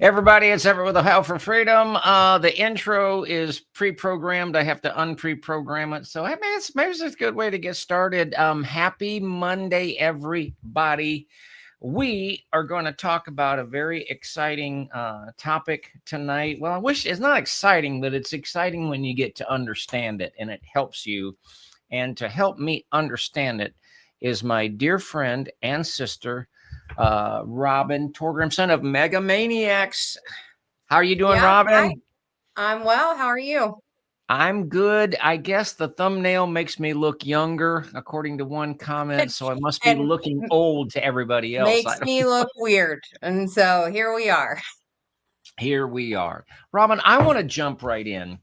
Everybody, it's Everett with Ohio for Freedom. The intro is pre-programmed. I have to unpre-program it. So maybe it's a good way to get started. Happy Monday, everybody. We are going to talk about a very exciting topic tonight. Well, I wish it's not exciting, but it's exciting when you get to understand it and it helps you. And to help me understand it is my dear friend and sister, Robin Torgrim, son of Mega Maniacs. How are you doing, Yeah, hi. Robin? I'm well. How are you? I'm good. I guess the thumbnail makes me look younger, according to one comment, so I must be And looking old to everybody else. makes me look weird. And so here we are. Here we are. Robin, I want to jump right in.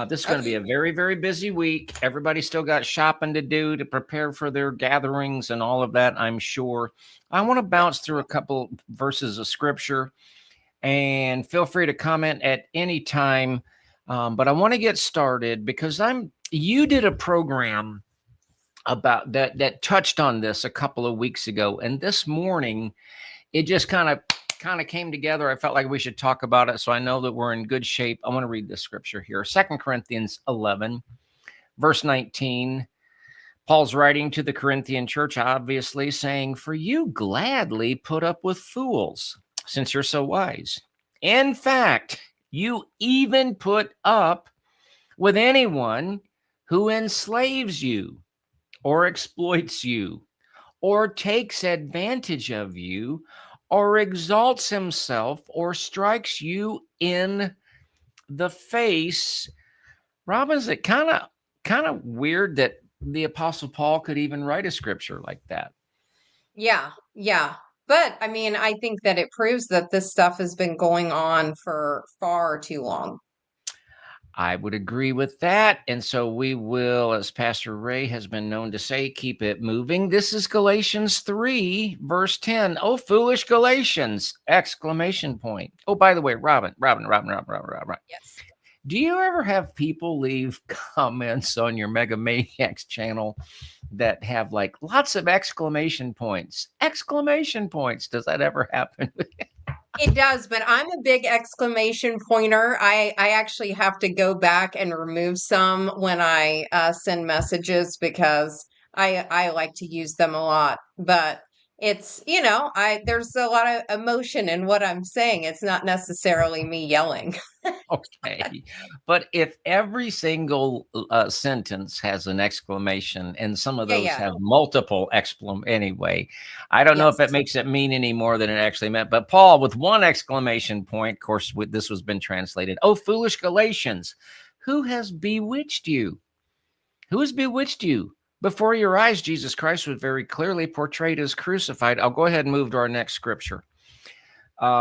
This is going to be Okay. a very, very busy week. Everybody's still got shopping to do to prepare for their gatherings and all of that, I'm sure. I want to Yeah. bounce through a couple verses of scripture and feel free to comment at any time. But I want to get started because you did a program about that touched on this a couple of weeks ago, and this morning it just kind of came together. I felt like we should talk about it, so I know that we're in good shape. I want to read the scripture here, 2 Corinthians 11, verse 19. Paul's writing to the Corinthian church, obviously saying, "For you gladly put up with fools, since you're so wise. In fact, you even put up with anyone who enslaves you or exploits you or takes advantage of you or exalts himself or strikes you in the face." Rob, is it kind of weird that the Apostle Paul could even write a scripture like that? Yeah. Yeah. But I mean, I think that it proves that this stuff has been going on for far too long. I would agree with that. And so we will, as Pastor Ray has been known to say, keep it moving. This is Galatians 3, verse 10. Oh, foolish Galatians! Exclamation point. Oh, by the way, Robin. Yes. Do you ever have people leave comments on your Mega Maniacs channel that have like lots of exclamation points? Exclamation points. Does that ever happen? It does, but I'm a big exclamation pointer. I actually have to go back and remove some when I send messages because I like to use them a lot. But it's, I there's a lot of emotion in what I'm saying. It's not necessarily me yelling. Okay. But if every single sentence has an exclamation and some of Yeah, those yeah. have multiple anyway, I don't know if it Yes. makes it mean any more than it actually meant. But Paul, with one exclamation point, of course, this has been translated. Oh, foolish Galatians, who has bewitched you? Who has bewitched you? Before your eyes, Jesus Christ was very clearly portrayed as crucified. I'll go ahead and move to our next scripture.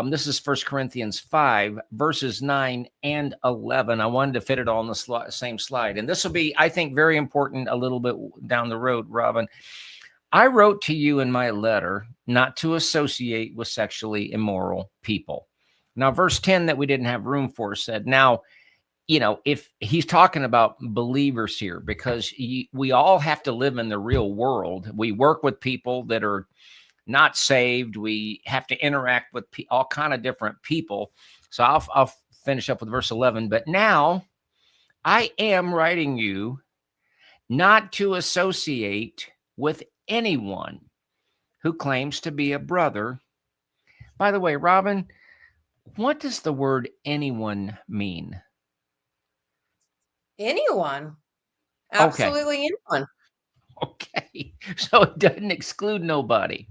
This is 1 Corinthians 5, verses 9 and 11. I wanted to fit it all on the same slide. And this will be, I think, very important a little bit down the road, Robin. I wrote to you in my letter not to associate with sexually immoral people. Now, verse 10 that we didn't have room for said, now, if he's talking about believers here, because we all have to live in the real world. We work with people that are not saved. We have to interact with all kind of different people. So I'll finish up with verse 11. But now I am writing you not to associate with anyone who claims to be a brother. By the way, Robin, what does the word anyone mean? Anyone. Okay. Absolutely anyone. Okay. So it doesn't exclude nobody.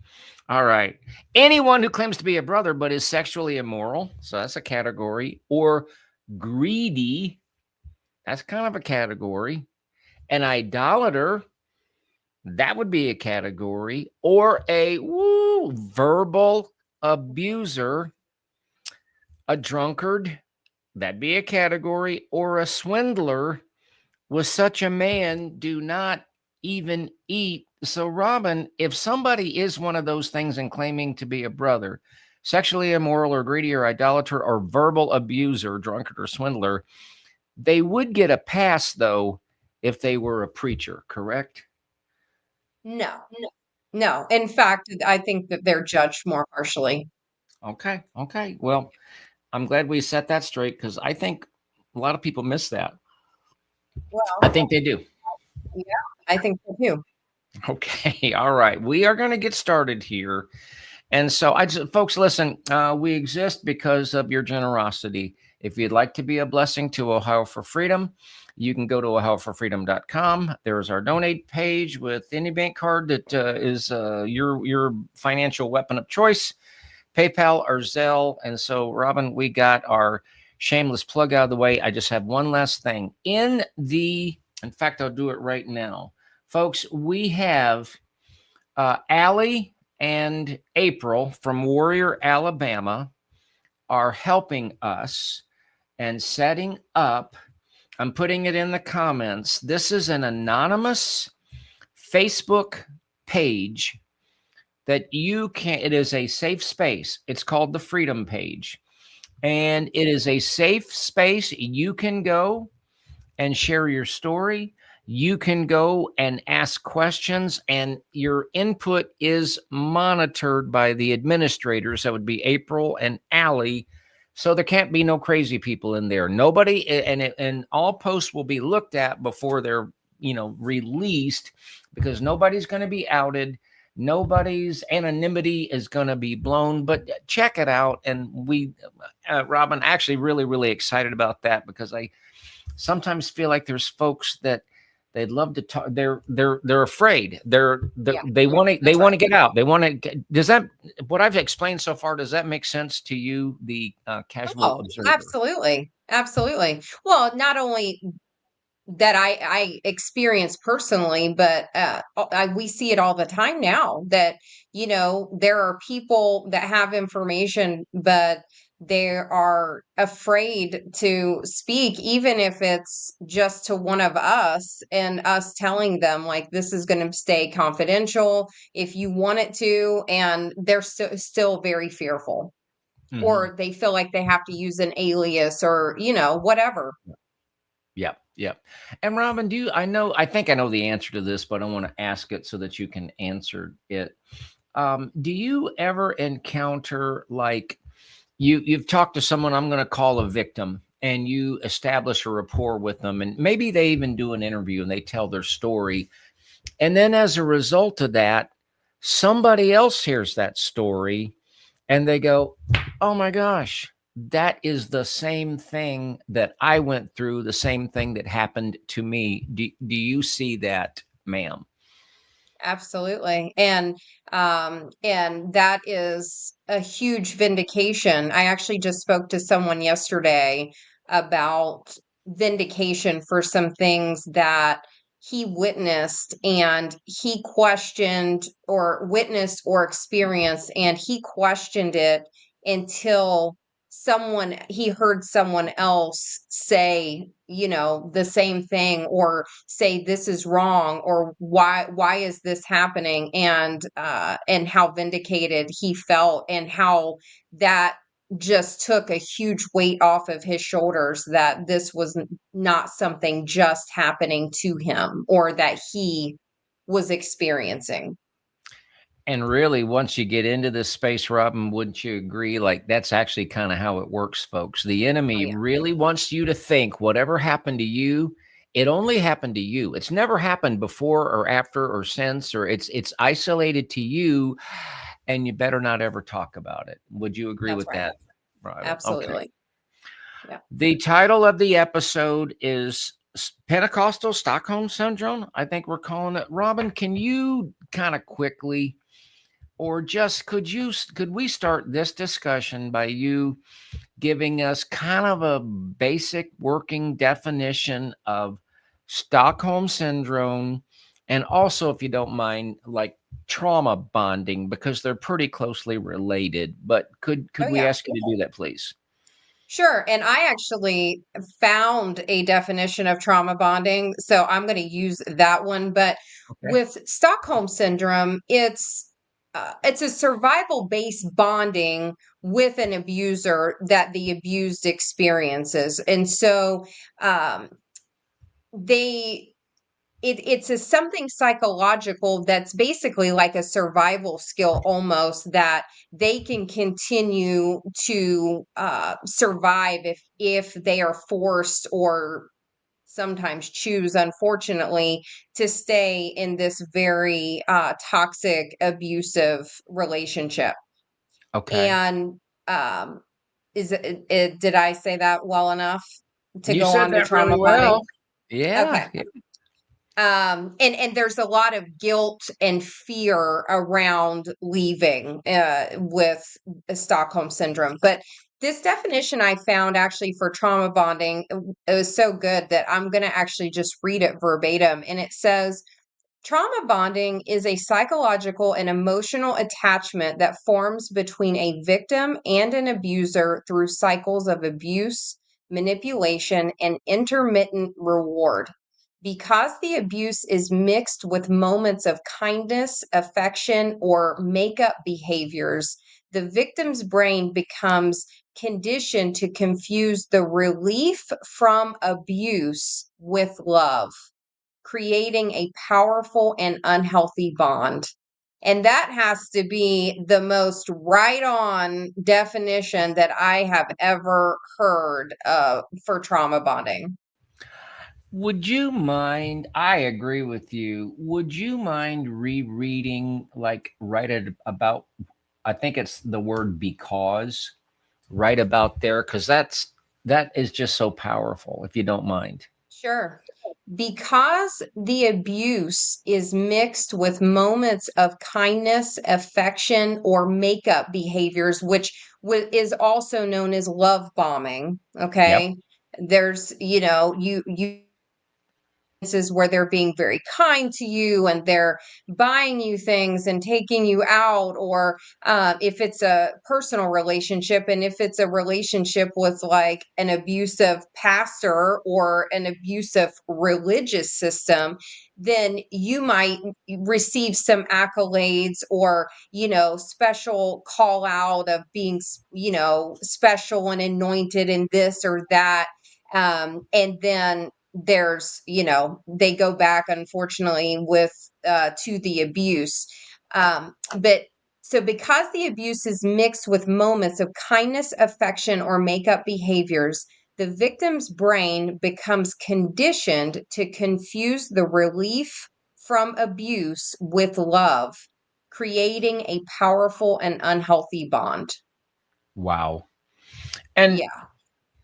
All right. Anyone who claims to be a brother but is sexually immoral, so that's a category, or greedy, that's kind of a category. An idolater, that would be a category, or a verbal abuser, a drunkard, that'd be a category, or a swindler. With such a man, do not even eat. So, Robin, if somebody is one of those things and claiming to be a brother, sexually immoral or greedy or idolater or verbal abuser, drunkard or swindler, they would get a pass, though, if they were a preacher, correct? No. No. In fact, I think that they're judged more harshly. Okay. Okay. Well, I'm glad we set that straight because I think a lot of people miss that. I Well, think they do. yeah, I think so too. Okay. All right. We are going to get started here. And so, folks, listen, we exist because of your generosity. If you'd like to be a blessing to Ohio for Freedom, you can go to ohioforfreedom.com. There's our donate page with any bank card that is your financial weapon of choice, PayPal or Zelle. And so, Robin, we got our shameless plug out of the way. I just have one last thing. In fact, I'll do it right now. Folks, we have Allie and April from Warrior, Alabama are helping us and setting up. I'm putting it in the comments. This is an anonymous Facebook page that you can, it is a safe space. It's called the Freedom Page. And it is a safe space. You can go and share your story. You can go and ask questions, and your input is monitored by the administrators. That would be April and Allie. So there can't be no crazy people in there. Nobody, and all posts will be looked at before they're released, because nobody's going to be outed. Nobody's anonymity is going to be blown. But check it out, and Robin, actually really really excited about that, because I sometimes feel like there's folks that they'd love to talk. They're afraid. Yeah, They want to that's right. get out. They want to. Does that, what I've explained so far, does that make sense to you, the casual Oh, observer? absolutely. Absolutely. Well, not only that I experience personally, but we see it all the time now that, there are people that have information, but they are afraid to speak, even if it's just to one of us and us telling them, like, this is going to stay confidential if you want it to. And they're still very fearful, Hmm. or they feel like they have to use an alias or, whatever. Yep, yep. And Robin, I think I know the answer to this, but I want to ask it so that you can answer it. Do you ever encounter, like, you've talked to someone, I'm going to call a victim, and you establish a rapport with them, and maybe they even do an interview and they tell their story, and then as a result of that, somebody else hears that story and they go, oh my gosh, that is the same thing that I went through, the same thing that happened to me. Do you see that, ma'am? Absolutely. And that is a huge vindication. I actually just spoke to someone yesterday about vindication for some things that he witnessed, and he questioned, or witnessed or experienced, and he questioned it until he heard someone else say, the same thing, or say this is wrong, or why is this happening, and how vindicated he felt, and how that just took a huge weight off of his shoulders, that this was not something just happening to him, or that he was experiencing. And really, once you get into this space, Robin, wouldn't you agree? Like, that's actually kind of how it works, folks. The Oh enemy yeah, really wants you to think whatever happened to you, it only happened to you. It's never happened before or after or since, or it's isolated to you, and you better not ever talk about it. Would you agree that's with right. that, Robin? Okay. Absolutely. Yeah. The title of the episode is Pentecostal Stockholm Syndrome, I think we're calling it. Robin, can you kind of quickly, or just could we start this discussion by you giving us kind of a basic working definition of Stockholm syndrome, and also, if you don't mind, like trauma bonding, because they're pretty closely related. But could Oh we yeah. ask you to do that, please? Sure. And I actually found a definition of trauma bonding, so I'm going to use that one. But Okay. with Stockholm syndrome, it's a survival-based bonding with an abuser that the abused experiences, and so um, they it's a something psychological that's basically like a survival skill almost, that they can continue to survive if they are forced or sometimes choose, unfortunately, to stay in this very toxic, abusive relationship. Okay. And um, did I say that well enough to You go said on to that really trauma well. bonding? Yeah. Okay. Yeah. And there's a lot of guilt and fear around leaving with Stockholm syndrome. But this definition I found actually for trauma bonding, it was so good that I'm going to actually just read it verbatim. And it says, trauma bonding is a psychological and emotional attachment that forms between a victim and an abuser through cycles of abuse, manipulation, and intermittent reward. Because the abuse is mixed with moments of kindness, affection, or make-up behaviors, the victim's brain becomes conditioned to confuse the relief from abuse with love, creating a powerful and unhealthy bond. And that has to be the most right on definition that I have ever heard for trauma bonding. Would you mind? I agree with you. Would you mind rereading, like, right at about, I think it's the word because, right about there? Because that is just so powerful, if you don't mind. Sure. Because the abuse is mixed with moments of kindness, affection, or makeup behaviors, which is also known as love bombing. Yep. Okay. There's, you is where they're being very kind to you and they're buying you things and taking you out, or if it's a personal relationship, and if it's a relationship with like an abusive pastor or an abusive religious system, then you might receive some accolades or special call out of being special and anointed in this or that. And then they go back, unfortunately, with to the abuse. But so because the abuse is mixed with moments of kindness, affection, or make-up behaviors, the victim's brain becomes conditioned to confuse the relief from abuse with love, creating a powerful and unhealthy bond. Wow. And Yeah,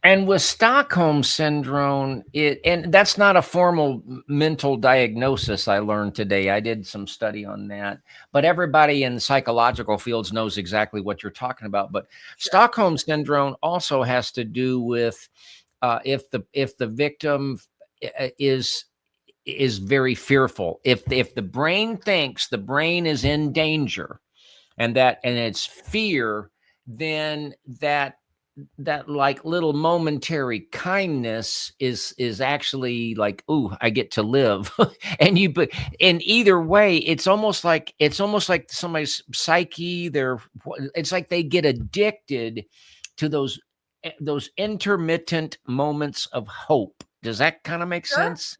And with Stockholm syndrome, and that's not a formal mental diagnosis. I learned today. I did some study on that, but everybody in psychological fields knows exactly what you're talking about. But sure. Stockholm syndrome also has to do with if the victim is very fearful. If the brain thinks the brain is in danger, and it's fear, then that like little momentary kindness is actually like, ooh, I get to live. And you but in either way, it's almost like somebody's psyche, it's like they get addicted to those intermittent moments of hope. Does that kind of make Sure. sense?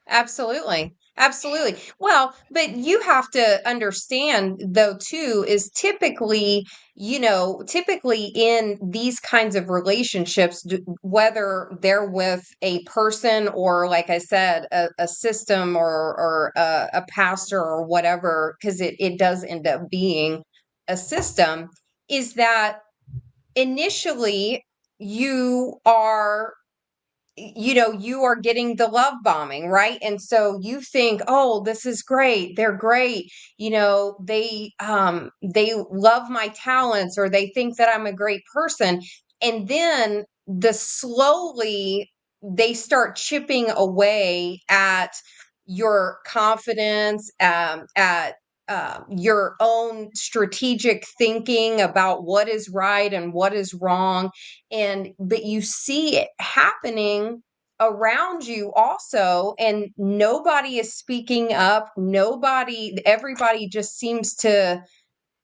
Absolutely. Absolutely. Well, but you have to understand though too, is typically in these kinds of relationships, whether they're with a person or, like I said, a system or a pastor or whatever, because it does end up being a system, is that initially you are you are getting the love bombing, right? And so you think, oh, this is great, they're great, they love my talents, or they think that I'm a great person. And then slowly they start chipping away at your confidence, at your own strategic thinking about what is right and what is wrong. And but you see it happening around you also, and nobody is speaking up. Everybody just seems to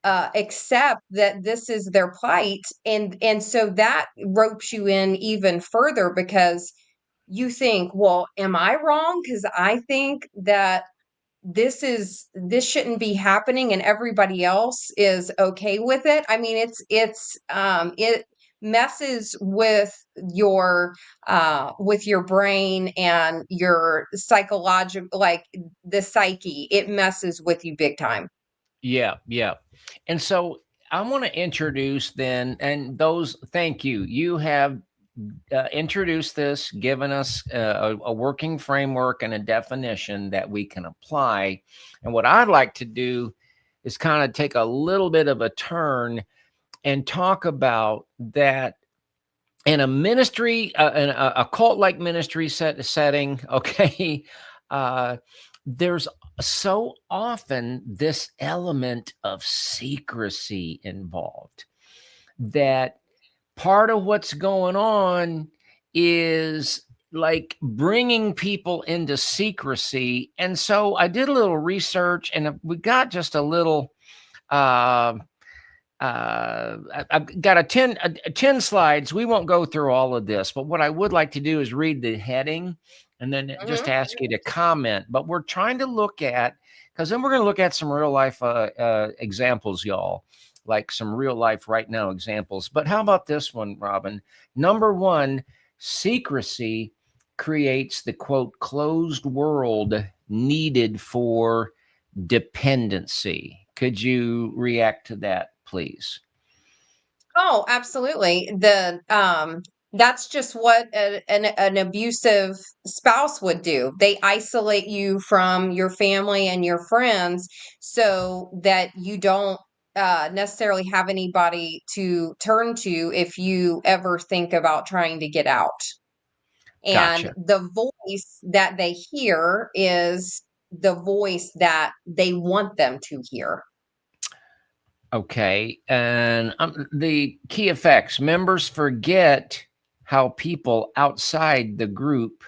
accept that this is their plight, and so that ropes you in even further, because you think, well, am I wrong? Because I think that this shouldn't be happening and everybody else is okay with it. I mean, it messes with your brain and your psychological, like the psyche. It messes with you big time. Yeah, yeah. And so I want to introduce then, and those, thank you. You have introduced this, given us a working framework and a definition that we can apply. And what I'd like to do is kind of take a little bit of a turn and talk about that in a ministry, in a cult-like ministry setting. Okay, there's so often this element of secrecy involved, that part of what's going on is like bringing people into secrecy. And so I did a little research, and we got just a little uh I've got a 10 slides. We won't go through all of this, but what I would like to do is read the heading and then just Mhm. ask you to comment. But we're trying to look at, because then we're going to look at some real life examples, y'all, like some real life right now examples. But how about this one, Robin? Number one, secrecy creates the quote closed world needed for dependency. Could you react to that, please? Oh, absolutely. That's just what an abusive spouse would do. They isolate you from your family and your friends so that you don't necessarily have anybody to turn to if you ever think about trying to get out. And Gotcha. the voice that they hear is the voice that they want them to hear. Okay. And the key effects, members forget how people outside the group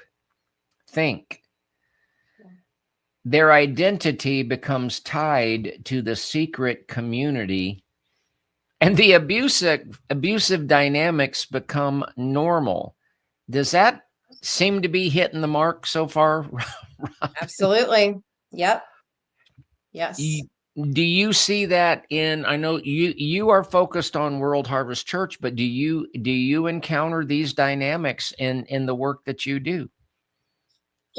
think. Their identity becomes tied to the secret community, and the abusive dynamics become normal. Does that seem to be hitting the mark so far? Absolutely. Yep. Yes. Y- Do you see that in, I know you are focused on World Harvest Church, but do you encounter these dynamics in the work that you do?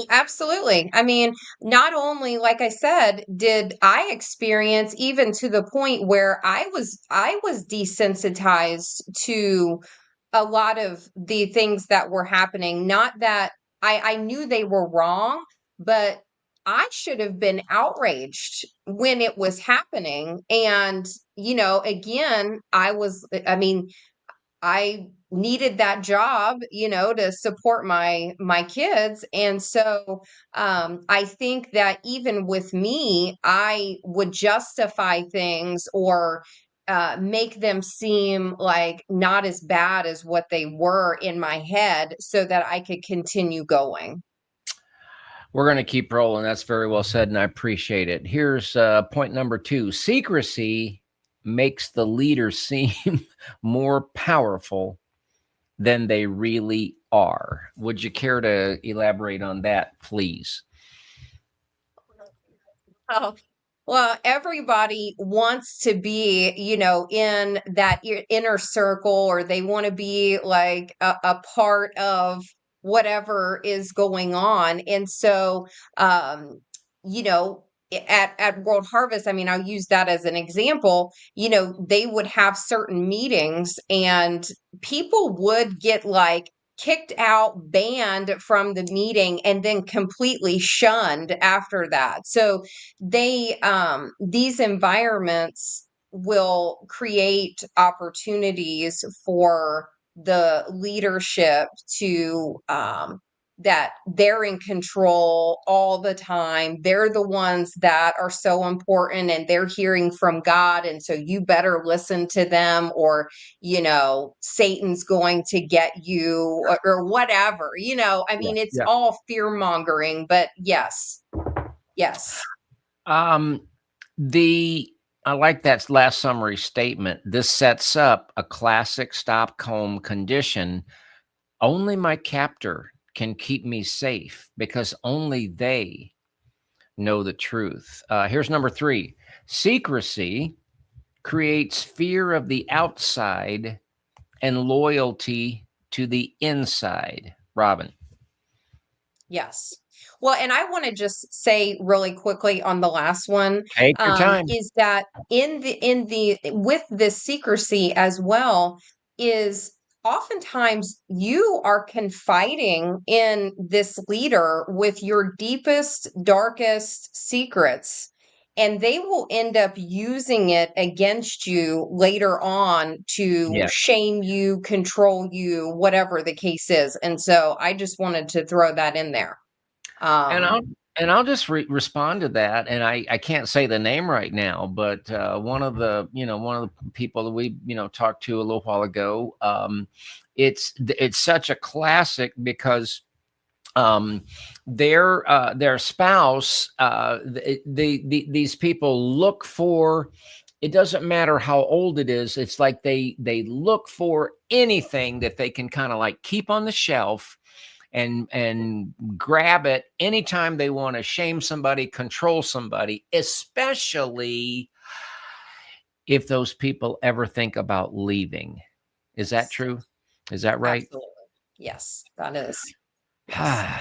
Absolutely. I mean, not only, like I said, did I experience even to the point where I was desensitized to a lot of the things that were happening. Not that I knew they were wrong, but I should have been outraged when it was happening. And, again, I mean, I needed that job, to support my kids. And so I think that even with me, I would justify things or make them seem like not as bad as what they were in my head so that I could continue going. We're going to keep rolling. That's very well said, and I appreciate it. Here's point number two: secrecy makes the leader seem more powerful than they really are. Would you care to elaborate on that, please? Oh, well, everybody wants to be, in that inner circle, or they want to be like a part of whatever is going on. And so, you know, at World Harvest, I mean, I'll use that as an example. They would have certain meetings and people would get like kicked out, banned from the meeting, and then completely shunned after that. So these environments will create opportunities for the leadership to that they're in control all the time. They're the ones that are so important and they're hearing from God. And so you better listen to them, or, Satan's going to get you, or whatever. I Yeah. mean, it's Yeah. all fear mongering, but yes, yes. Um, the I like that last summary statement. This sets up a classic Stockholm condition. Only my captor can keep me safe because only they know the truth. Here's number 3. Secrecy creates fear of the outside and loyalty to the inside. Robin. Yes. Well, and I want to just say really quickly on the last one, Take your time. is that in the with this secrecy as well, is oftentimes you are confiding in this leader with your deepest, darkest secrets, and they will end up using it against you later on to Yeah. shame you, control you, whatever the case is. And so I just wanted to throw that in there. And Um, I'll just respond to that. And I can't say the name right now, but one of the people that we talked to a little while ago, it's such a classic because their spouse, these people look for, it doesn't matter how old it is, it's like they look for anything that they can kind of like keep on the shelf and grab it anytime they want to shame somebody, control somebody, especially if those people ever think about leaving. Is that yes, true? Is that right? absolutely. Yes, that is. Yes.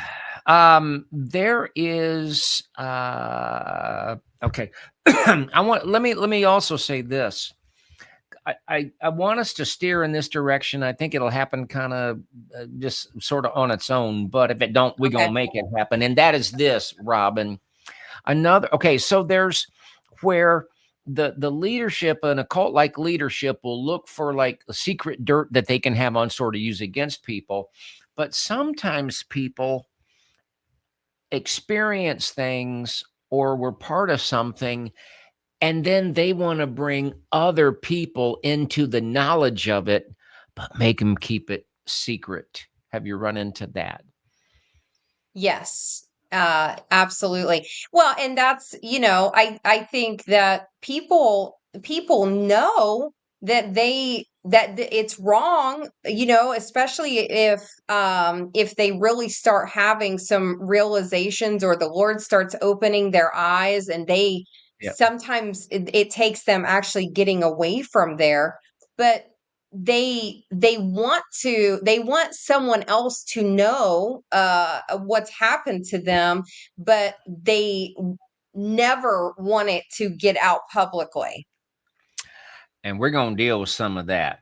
There is okay. Let me also say this. I want us to steer in this direction. I think it'll happen kind of just sort of on its own, but if it don't, we're Okay. gonna make it happen. And that is this, Robin. So there's where the leadership, an occult like leadership, will look for like secret dirt that they can have on sort of use against people. But sometimes people experience things or were part of something, and then they want to bring other people into the knowledge of it, but make them keep it secret. Have you run into that? Yes, absolutely. Well, and that's, I think that people know that it's wrong, especially if they really start having some realizations, or the Lord starts opening their eyes, and they Yeah. sometimes it takes them actually getting away from there. But they want someone else to know what's happened to them, but they never want it to get out publicly. And we're going to deal with some of that.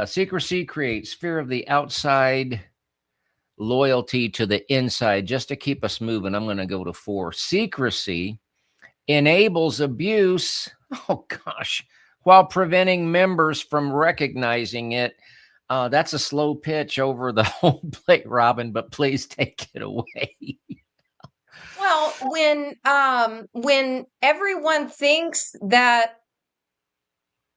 Secrecy creates fear of the outside, loyalty to the inside. Just to keep us moving, I'm going to go to 4. Secrecy enables abuse. Oh, gosh. While preventing members from recognizing it. That's a slow pitch over the whole plate, Robin, but please take it away. Well, when everyone thinks that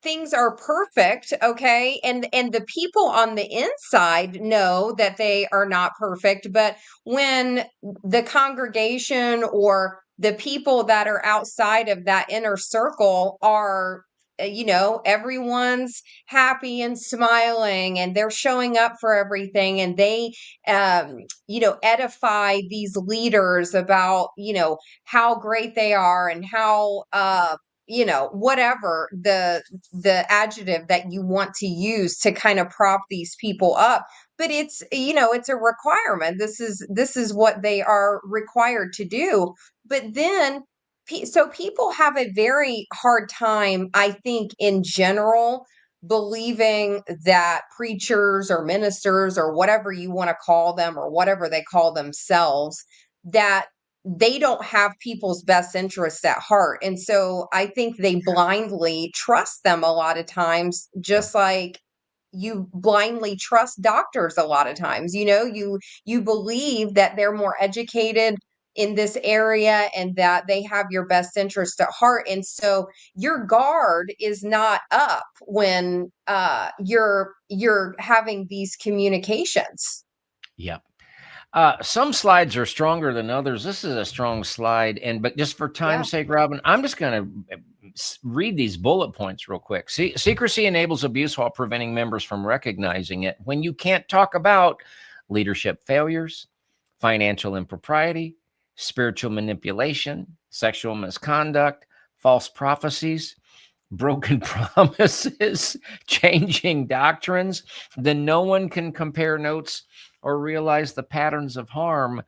things are perfect, okay, and the people on the inside know that they are not perfect, but when the congregation or the people that are outside of that inner circle are, everyone's happy and smiling, and they're showing up for everything, and they edify these leaders about how great they are, and how whatever the adjective that you want to use to kind of prop these people up. But it's a requirement. This is what they are required to do. But then so people have a very hard time, I think, in general, believing that preachers or ministers or whatever you want to call them, or whatever they call themselves, that they don't have people's best interests at heart. And so I think they blindly trust them a lot of times, Yeah. just like you blindly trust doctors a lot of times. You believe that they're more educated in this area, and that they have your best interest at heart. And so your guard is not up when you're having these communications. Yeah. Some slides are stronger than others. This is a strong slide, but just for Yeah. time's sake, Robin, I'm just going to read these bullet points real quick. Secrecy enables abuse while preventing members from recognizing it. When you can't talk about leadership failures, financial impropriety, spiritual manipulation, sexual misconduct, false prophecies, broken promises, changing doctrines, then no one can compare notes or realize the patterns of harm.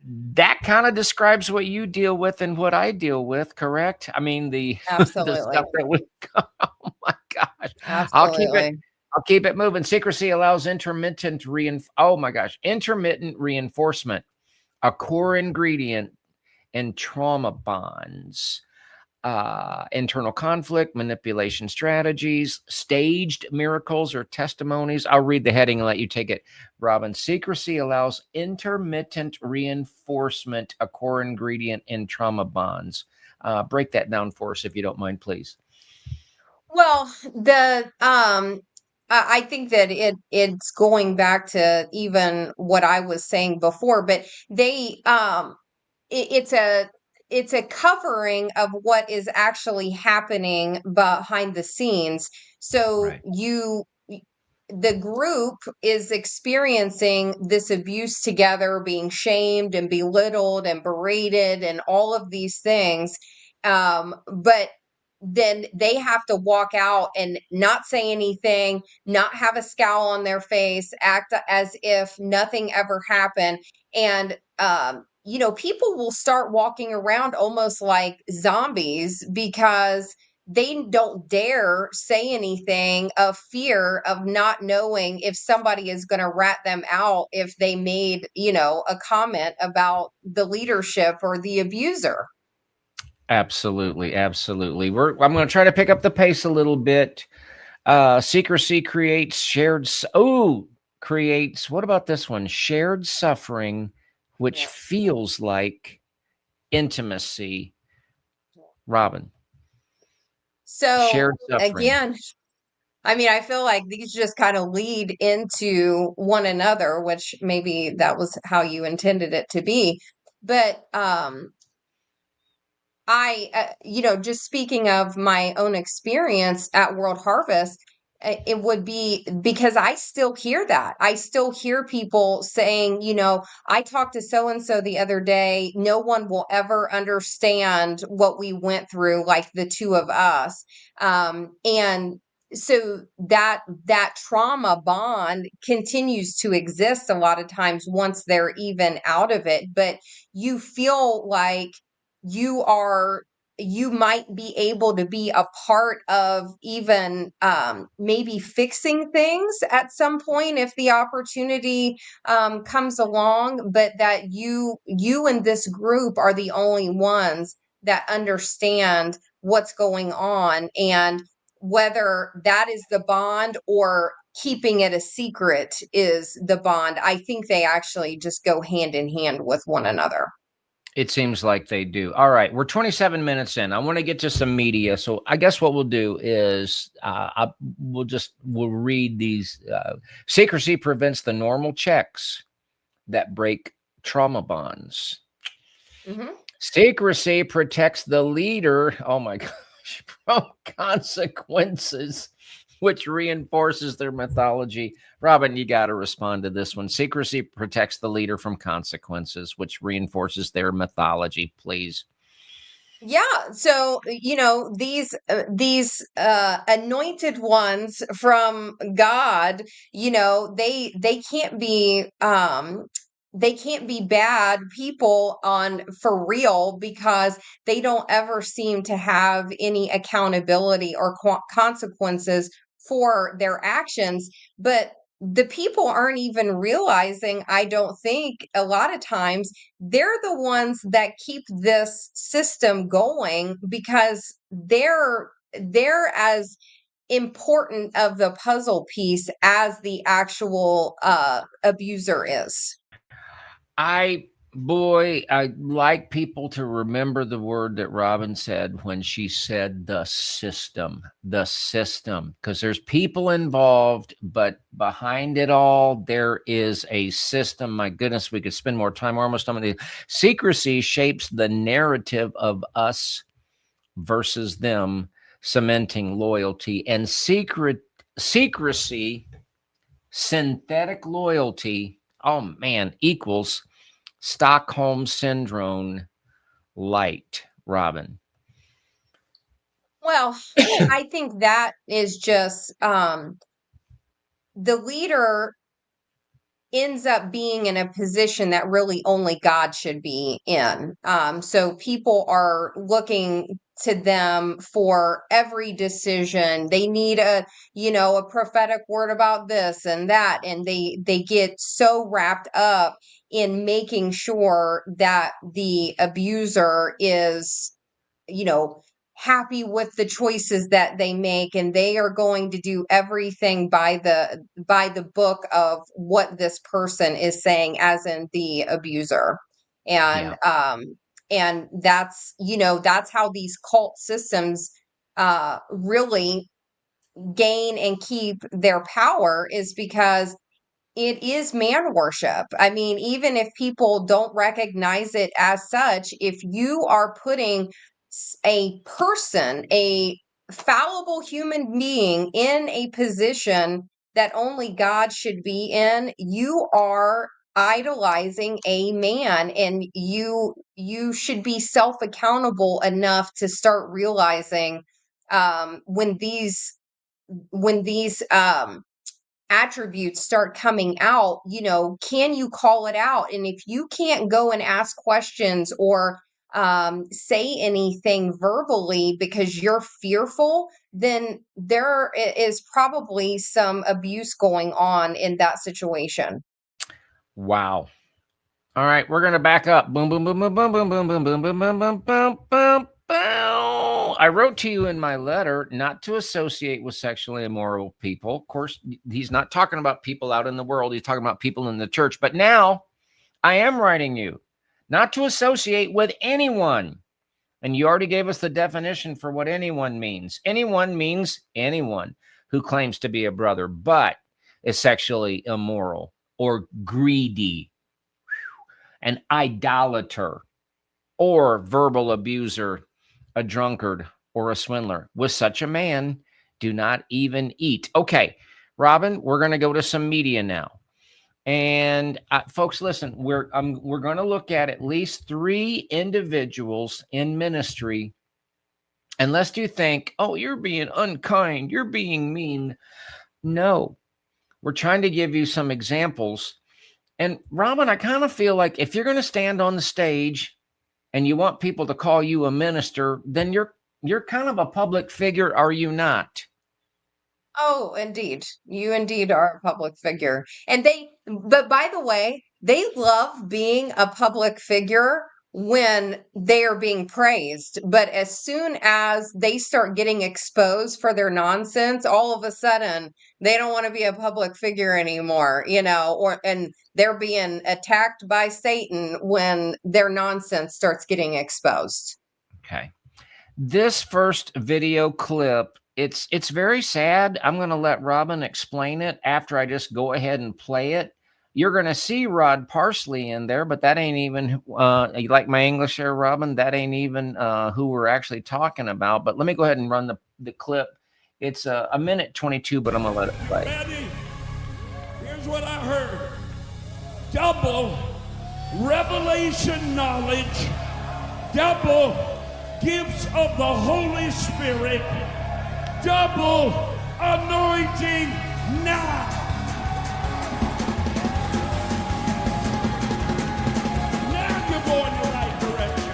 That kind of describes what you deal with and what I deal with, correct? I mean, the the Absolutely. stuff that we oh my gosh. I'll keep it Absolutely. I'll keep it moving. Secrecy allows intermittent reinforcement, a core ingredient in trauma bonds. Internal conflict, manipulation strategies, staged miracles or testimonies. I'll read the heading and let you take it, Robin. Secrecy allows intermittent reinforcement, a core ingredient in trauma bonds. Break that down for us if you don't mind, please. Well, I think that it's going back to even what I was saying before, but it's a covering of what is actually happening behind the scenes. So Right. the group is experiencing this abuse together, being shamed and belittled and berated and all of these things. But then they have to walk out and not say anything, not have a scowl on their face, act as if nothing ever happened. And, people will start walking around almost like zombies because they don't dare say anything of fear of not knowing if somebody is going to rat them out if they made, a comment about the leadership or the abuser. Absolutely, absolutely. I'm going to try to pick up the pace a little bit. Secrecy creates, what about this one? Shared suffering, which Yeah. feels like intimacy. Robin, So shared suffering. again, I mean, I feel like these just kind of lead into one another, which maybe that was how you intended it to be. But just speaking of my own experience at World Harvest, it would be because I still hear that. I still hear people saying, I talked to so and so the other day. No one will ever understand what we went through, like the two of us. And so that trauma bond continues to exist a lot of times once they're even out of it. But you feel like you are you might be able to be a part of even maybe fixing things at some point if the opportunity comes along, but that you and this group are the only ones that understand what's going on, and whether that is the bond or keeping it a secret is the bond. I think they actually just go hand in hand with one another. It seems like they do. All right, we're 27 minutes in. I want to get to some media. So I guess what we'll do is we'll read these. Secrecy prevents the normal checks that break trauma bonds. Hmm. Secrecy protects the leader, oh my gosh, from consequences, which reinforces their mythology. Robin, you got to respond to this one. Secrecy protects the leader from consequences, which reinforces their mythology, please. Yeah, so these anointed ones from God, they can't be bad people on for real because they don't ever seem to have any accountability or consequences for their actions. But the people aren't even realizing, I don't think, a lot of times they're the ones that keep this system going because they're as important of the puzzle piece as the actual abuser is. I like people to remember the word that Robin said when she said the system, because there's people involved, but behind it all, there is a system. My goodness, we could spend more time. We're almost done with the secrecy shapes the narrative of us versus them, cementing loyalty, and secrecy synthetic loyalty, oh man, equals Stockholm Syndrome light, Robin. Well, I think that is just the leader ends up being in a position that really only God should be in. So people are looking to them for every decision. They need a prophetic word about this and that, and they get so wrapped up in making sure that the abuser is, you know, happy with the choices that they make, and they are going to do everything by the book of what this person is saying, as in the abuser. And and that's how these cult systems really gain and keep their power, is because it is man worship. I mean, even if people don't recognize it as such, if you are putting a person, a fallible human being, in a position that only God should be in, you are idolizing a man, and you should be self accountable enough to start realizing when these attributes start coming out, can you call it out? And if you can't go and ask questions or say anything verbally because you're fearful, then there is probably some abuse going on in that situation. Wow. All right, we're gonna back up. Boom, boom, boom, boom, boom, boom, boom, boom, boom, boom, boom, boom, boom, boom, boom. I wrote to you in my letter not to associate with sexually immoral people. Of course, he's not talking about people out in the world. He's talking about people in the church. But now I am writing you not to associate with anyone. And you already gave us the definition for what anyone means. Anyone means anyone who claims to be a brother, but is sexually immoral or greedy, an idolater, or verbal abuser, a drunkard, or a swindler. With such a man, do not even eat. Okay, Robin, we're going to go to some media now. And folks, listen, we're going to look at least 3 individuals in ministry. And lest you think, oh, you're being unkind, you're being mean. No, we're trying to give you some examples. And Robin, I kind of feel like if you're going to stand on the stage and you want people to call you a minister, then you're kind of a public figure, are you not? Oh, indeed. You indeed are a public figure. But by the way, they love being a public figure when they are being praised. But as soon as they start getting exposed for their nonsense, all of a sudden they don't want to be a public figure anymore, and they're being attacked by Satan when their nonsense starts getting exposed. Okay. This first video clip, it's very sad. I'm going to let Robin explain it after I just go ahead and play it. You're going to see Rod Parsley in there, but that ain't even, you like my English there, Robin? That ain't even who we're actually talking about. But let me go ahead and run the clip. It's a minute 22, but I'm going to let it play. Ready? Here's what I heard. Double revelation knowledge, double gifts of the Holy Spirit, double anointing now. Now you're going the right direction.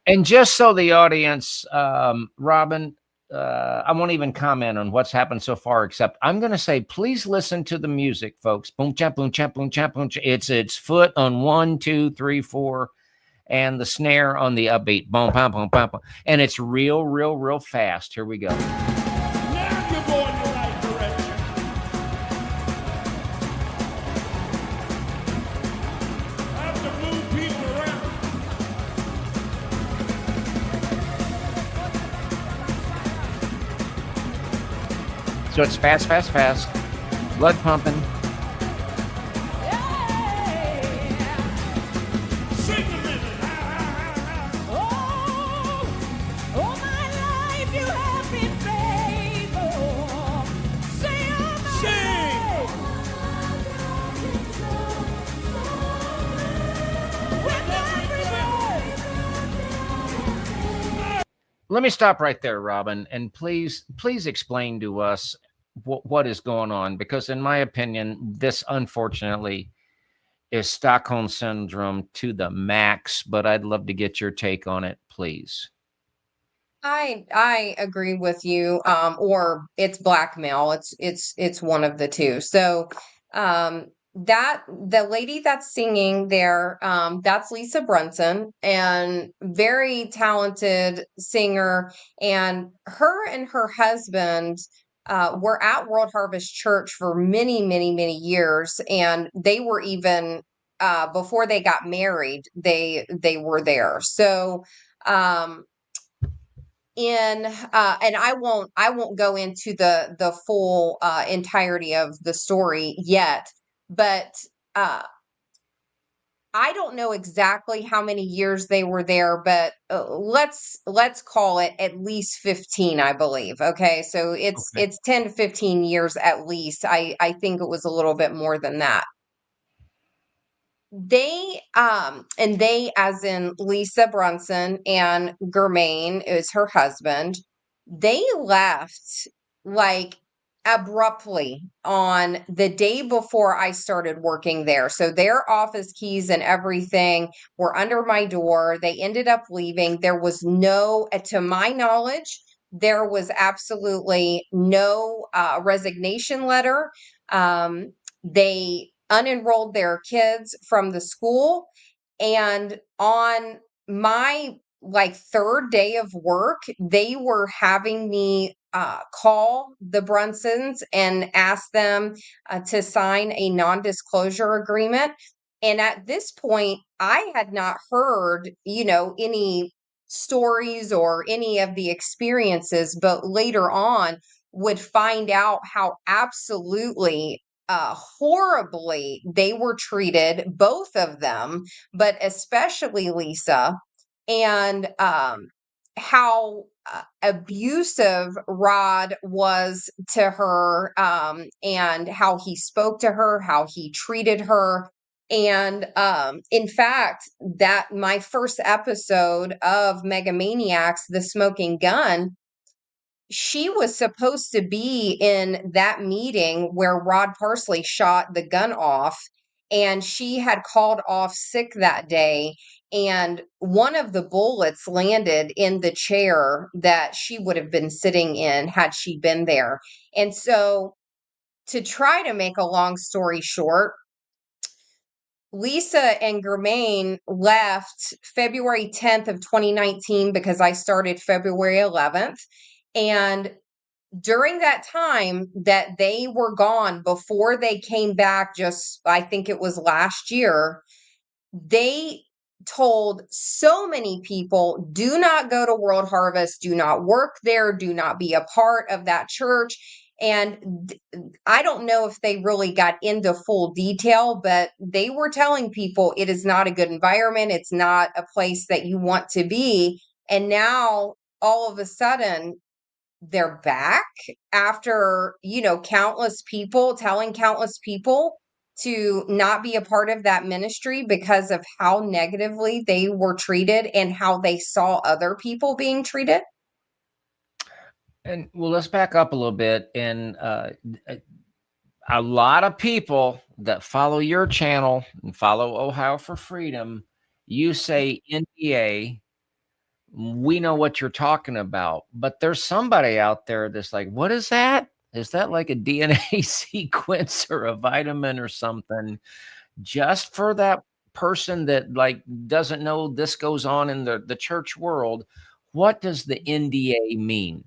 And just so the audience, Robin, I won't even comment on what's happened so far, except I'm going to say, please listen to the music, folks. Boom, chap, boom, chap, boom, chap, boom. It's foot on 1, 2, 3, 4. And the snare on the upbeat. Boom, boom, boom, boom, boom. And it's real fast. Here we go. Now you're going the right direction. I have to move people around. So it's fast. Blood pumping. All my life you have been faithful. Say Let me stop right there, Robin, and please explain to us what is going on, because in my opinion, this unfortunately is Stockholm syndrome to the max. But I'd love to get your take on it, please. I agree with you. Or it's blackmail. It's one of the two. So, that the lady that's singing there, that's Lisa Brunson, and very talented singer. And her husband were at World Harvest Church for many, many, many years, and they were even before they got married, they were there. So. Um, in and I won't go into the full entirety of the story yet, but uh I don't know exactly how many years they were there, but let's call it at least 15, I believe. Okay, so Okay. it's 10 to 15 years at least. I think it was a little bit more than that. They as in Lisa Brunson, and Germain is her husband, they left like abruptly on the day before I started working there. So their office keys and everything were under my door. They ended up leaving. There was no, to my knowledge, there was absolutely no resignation letter. They unenrolled their kids from the school. And on my like third day of work, they were having me call the Brunsons and ask them to sign a non-disclosure agreement. And at this point, I had not heard, any stories or any of the experiences, but later on would find out how absolutely horribly they were treated, both of them, but especially Lisa, and how abusive Rod was to her, and how he spoke to her, how he treated her. And in fact, that my first episode of Megamaniacs, The Smoking Gun, she was supposed to be in that meeting where Rod Parsley shot the gun off, and she had called off sick that day, and one of the bullets landed in the chair that she would have been sitting in had she been there. And so, to try to make a long story short, Lisa and Germain left February 10th of 2019 because I started February 11th. And during that time that they were gone, before they came back, just I think it was last year, they told so many people, do not go to World Harvest, do not work there, do not be a part of that church. And I don't know if they really got into full detail, but they were telling people it is not a good environment, it's not a place that you want to be. And now all of a sudden they're back after, countless people telling countless people to not be a part of that ministry because of how negatively they were treated and how they saw other people being treated. And well, let's back up a little bit. And a lot of people that follow your channel and follow Ohio for Freedom, you say NDA, we know what you're talking about. But there's somebody out there that's like, what is that? Is that like a DNA sequence or a vitamin or something? Just for that person that like doesn't know this goes on in the church world, what does the NDA mean?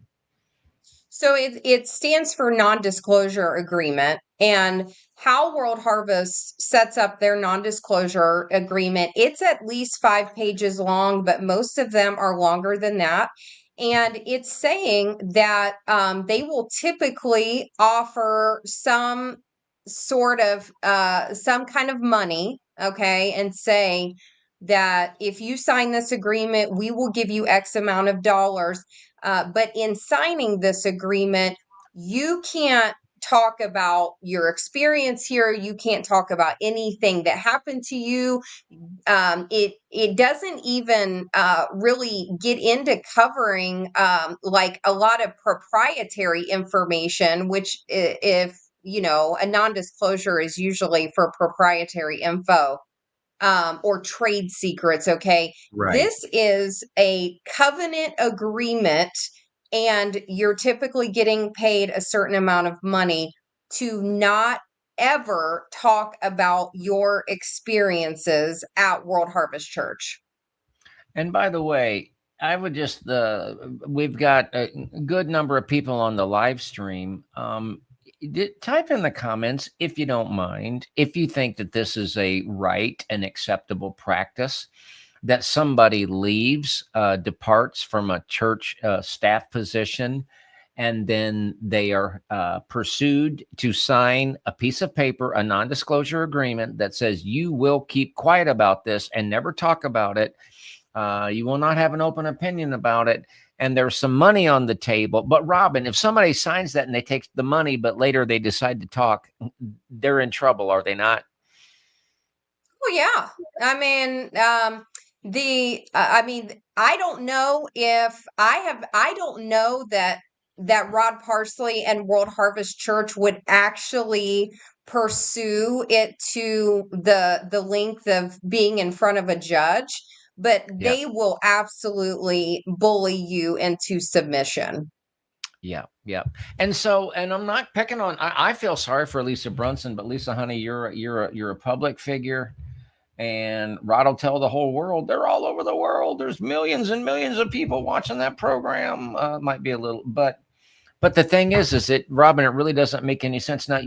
So it stands for non-disclosure agreement, and how World Harvest sets up their non-disclosure agreement, it's at least 5 pages long, but most of them are longer than that. And it's saying that they will typically offer some kind of money, okay, and say that if you sign this agreement, we will give you X amount of dollars. But in signing this agreement, you can't talk about your experience here. You can't talk about anything that happened to you. It doesn't even really get into covering like a lot of proprietary information, which if a non-disclosure is usually for proprietary info or trade secrets. Okay. Right. This is a covenant agreement, and you're typically getting paid a certain amount of money to not ever talk about your experiences at World Harvest Church. And by the way, I would just we've got a good number of people on the live stream. Type in the comments, if you don't mind, if you think that this is a right and acceptable practice, that somebody leaves, departs from a church staff position, and then they are pursued to sign a piece of paper, a non-disclosure agreement that says you will keep quiet about this and never talk about it. You will not have an open opinion about it. And there's some money on the table. But Robin, if somebody signs that and they take the money, but later they decide to talk, they're in trouble, are they not? Oh yeah. I mean, I don't know if I don't know that Rod Parsley and World Harvest Church would actually pursue it to the length of being in front of a judge, but Yeah. they will absolutely bully you into submission. Yeah. Yeah. And so, and I'm not picking on, I feel sorry for Lisa Brunson, but Lisa, honey, you're a public figure. And Rod will tell the whole world, they're all over the world. There's millions and millions of people watching that program. Might be a little, but the thing is it, Robin, it really doesn't make any sense. Now,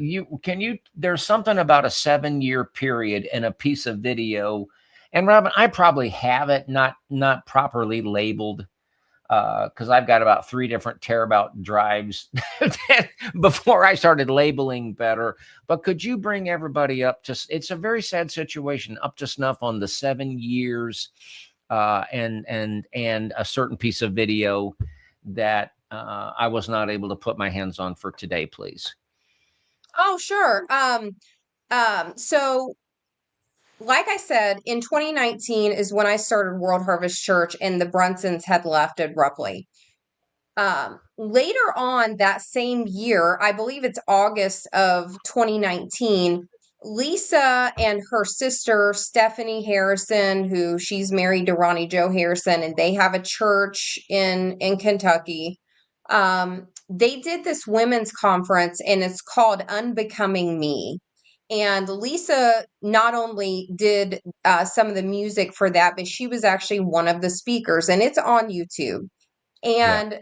there's something about a 7-year period in a piece of video. And Robin, I probably have it not properly labeled, because I've got about 3 different terabyte drives before I started labeling better. But could you bring everybody up to, it's a very sad situation, up to snuff on the 7 years and a certain piece of video that I was not able to put my hands on for today, please. Oh, sure. So like I said, in 2019 is when I started World Harvest Church, and the Brunsons had left abruptly. Later on that same year, I believe it's August of 2019, Lisa and her sister, Stephanie Harrison, who she's married to Ronnie Joe Harrison, and they have a church in Kentucky. They did this women's conference, and it's called Unbecoming Me. And Lisa not only did some of the music for that, but she was actually one of the speakers, and it's on YouTube. And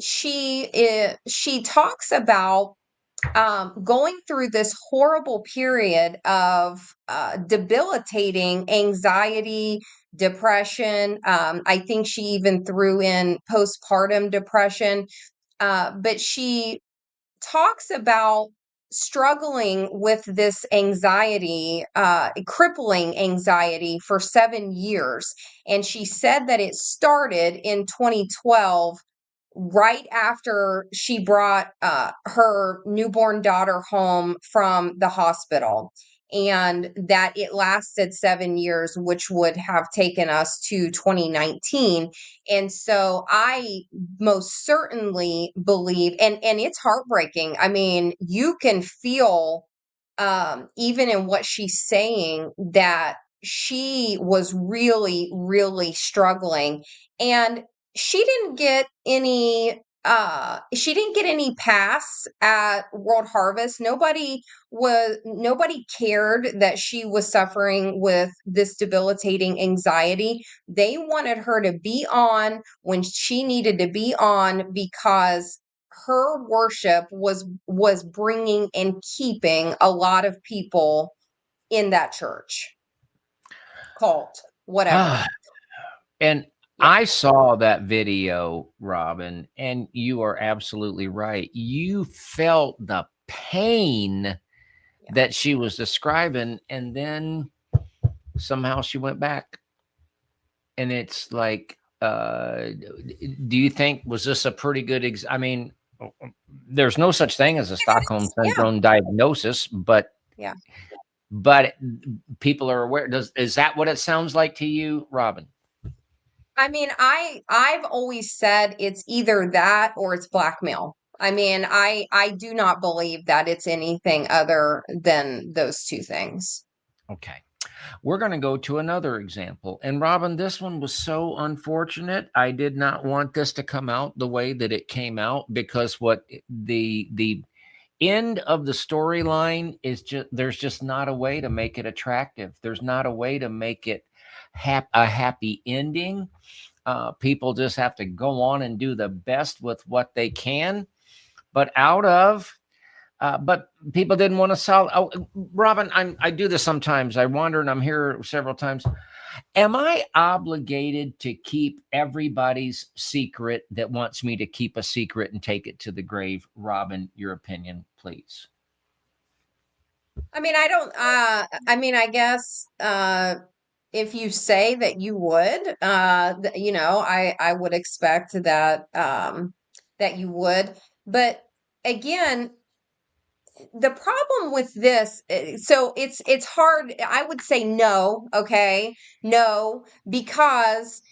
she talks about going through this horrible period of debilitating anxiety, depression. I think she even threw in postpartum depression. But she talks about struggling with this anxiety, crippling anxiety for 7 years. And she said that it started in 2012, right after she brought her newborn daughter home from the hospital, and that it lasted 7 years, which would have taken us to 2019. And so I most certainly believe, and it's heartbreaking. I mean, you can feel even in what she's saying, that she was really, really struggling. And she didn't get any pass at World Harvest. Nobody cared that she was suffering with this debilitating anxiety. They wanted her to be on when she needed to be on, because her worship was bringing and keeping a lot of people in that church, cult, whatever. And Yeah. I saw that video, Robin, and you are absolutely right. You felt the pain that she was describing, and then somehow she went back. And it's like, do you think, was this a pretty good I mean, there's no such thing as a Stockholm Yeah. Syndrome diagnosis, but Yeah. but people are aware. Is that what it sounds like to you, Robin? I mean, I've always said it's either that or it's blackmail. I mean, I do not believe that it's anything other than those two things. Okay. We're going to go to another example. And Robin, this one was so unfortunate. I did not want this to come out the way that it came out, because what the end of the storyline is, just there's just not a way to make it attractive. There's not a way to make it a happy ending. People just have to go on and do the best with what they can. But but people didn't want to solve. Oh, Robin, I do this sometimes. I wander, and I'm here several times. Am I obligated to keep everybody's secret that wants me to keep a secret and take it to the grave? Robin, your opinion, please. I mean, I don't, I mean, I guess, if you say that you would, I would expect that, that you would, but again, the problem with this, so it's hard. I would say no. Okay, no, because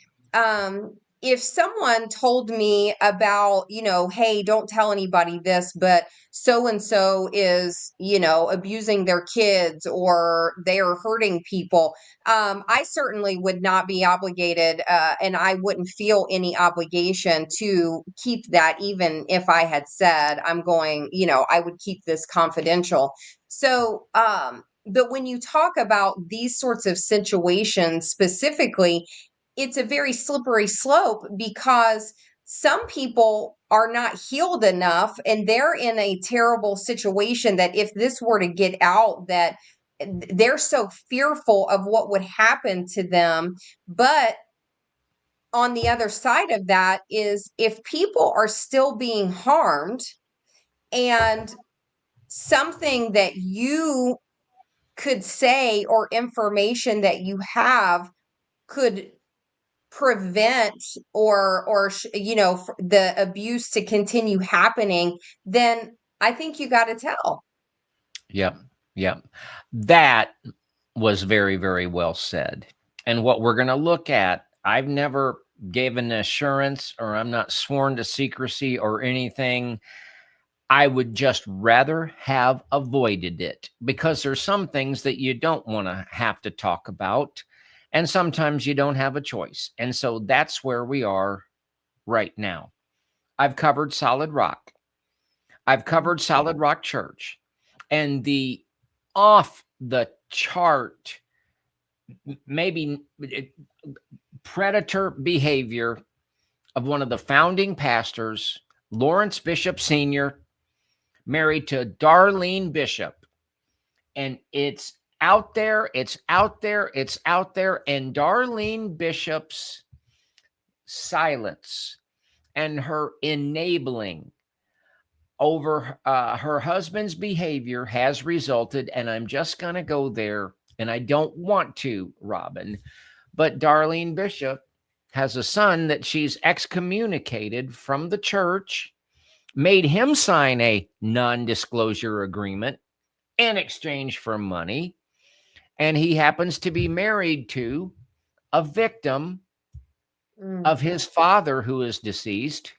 if someone told me about, hey, don't tell anybody this, but so and so is, abusing their kids or they are hurting people, I certainly would not be obligated, and I wouldn't feel any obligation to keep that, even if I had said I'm going, I would keep this confidential. So, but when you talk about these sorts of situations specifically, it's a very slippery slope, because some people are not healed enough and they're in a terrible situation that if this were to get out, that they're so fearful of what would happen to them. But on the other side of that is, if people are still being harmed and something that you could say or information that you have could prevent the abuse to continue happening, then I think you got to tell. Yep. Yep. That was very, very well said. And what we're going to look at, I've never given assurance, or I'm not sworn to secrecy or anything. I would just rather have avoided it, because there's some things that you don't want to have to talk about. And sometimes you don't have a choice. And so that's where we are right now. I've covered Solid Rock. I've covered Solid Rock Church, and the off the chart, maybe predator behavior of one of the founding pastors, Lawrence Bishop Sr., married to Darlene Bishop. And it's out there, it's out there, it's out there. And Darlene Bishop's silence and her enabling over her husband's behavior has resulted, and I'm just going to go there, and I don't want to, Robin, but Darlene Bishop has a son that she's excommunicated from the church, made him sign a non-disclosure agreement in exchange for money, and he happens to be married to a victim of his father who is deceased,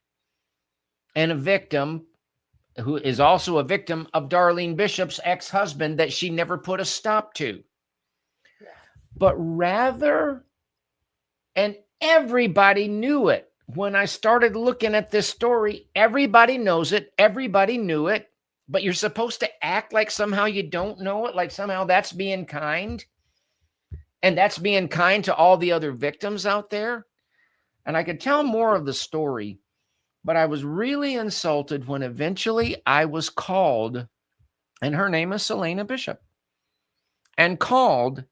and a victim who is also a victim of Darlene Bishop's ex-husband that she never put a stop to. But rather, and everybody knew it. When I started looking at this story, everybody knows it. Everybody knew it. But you're supposed to act like somehow you don't know it, like somehow that's being kind. And that's being kind to all the other victims out there. And I could tell more of the story, but I was really insulted when eventually I was called, and her name is Selena Bishop, and called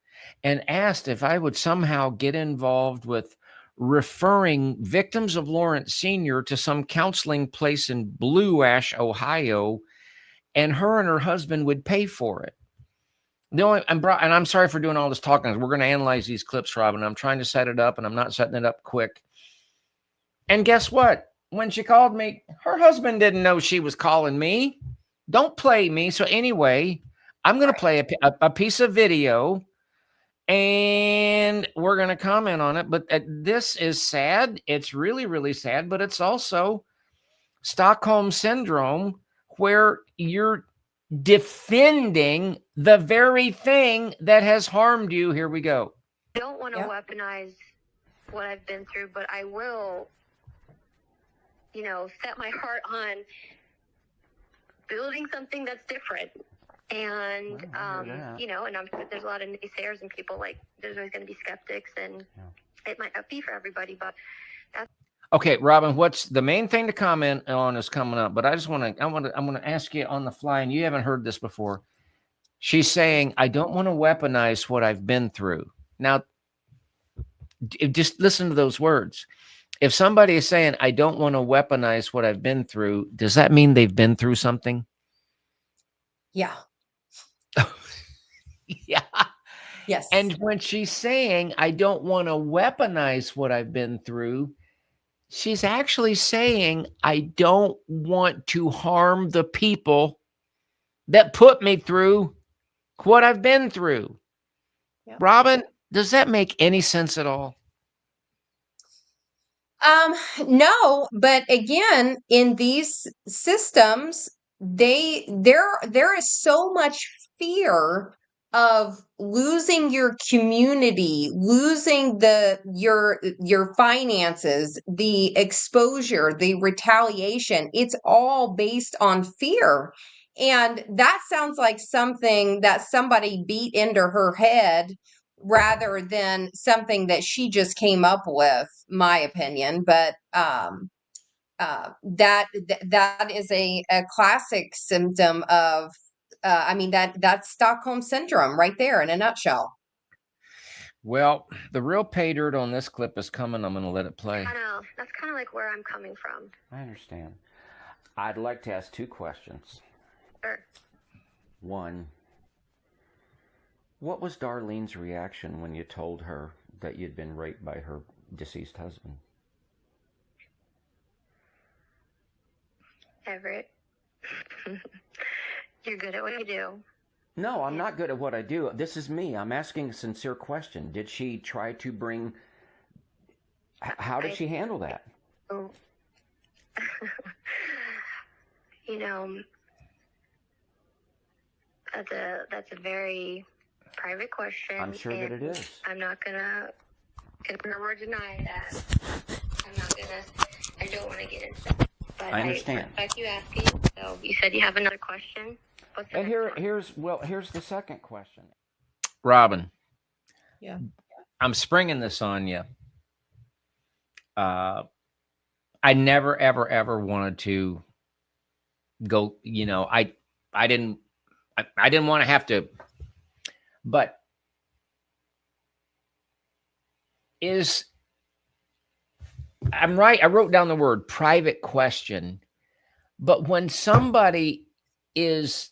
and asked if I would somehow get involved with referring victims of Lawrence Sr. to some counseling place in Blue Ash, Ohio, and her and her husband would pay for it. And I'm sorry for doing all this talking. We're going to analyze these clips, Robin. I'm trying to set it up, and I'm not setting it up quick. And guess what? when she called me, her husband didn't know she was calling me. Don't play me. So anyway, I'm going to play a piece of video and we're going to comment on it. But this is sad. It's really, really sad, but it's also Stockholm Syndrome, where you're defending the very thing that has harmed you. Here we go. I don't want to weaponize what I've been through, but I will, set my heart on building something that's different. And, and I'm sure there's a lot of naysayers and people there's always going to be skeptics, and it might not be for everybody, but that's. Okay, Robin, what's the main thing to comment on is coming up, but I want to ask you on the fly, and you haven't heard this before. She's saying, I don't want to weaponize what I've been through. Now, just listen to those words. If somebody is saying, I don't want to weaponize what I've been through, does that mean they've been through something? Yeah. Yeah. Yes. And when she's saying, I don't want to weaponize what I've been through, she's actually saying, I don't want to harm the people that put me through what I've been through. Yep. Robin, does that make any sense at all? No, but again, in these systems, there is so much fear of losing your community, losing your finances, the exposure, the retaliation. It's all based on fear. And that sounds like something that somebody beat into her head rather than something that she just came up with, my opinion. But that is a classic symptom of that's Stockholm Syndrome right there in a nutshell. Well, the real pay dirt on this clip is coming. I'm going to let it play. I know. That's kind of like where I'm coming from. I understand. I'd like to ask two questions. Sure. One, what was Darlene's reaction when you told her that you'd been raped by her deceased husband? Everett, you're good at what you do. No, I'm not good at what I do. This is me. I'm asking a sincere question. Did she try to bring... How did she handle that? Oh. That's a very private question. I'm sure that it is. I'm not gonna confirm or deny that. I don't want to get into that. But I understand. I respect you asking. So you said you have another question. And here's the second question. Robin. Yeah. I'm springing this on you. I never, ever, ever wanted to go, I didn't want to have to, but I'm right. I wrote down the word private question, but when somebody is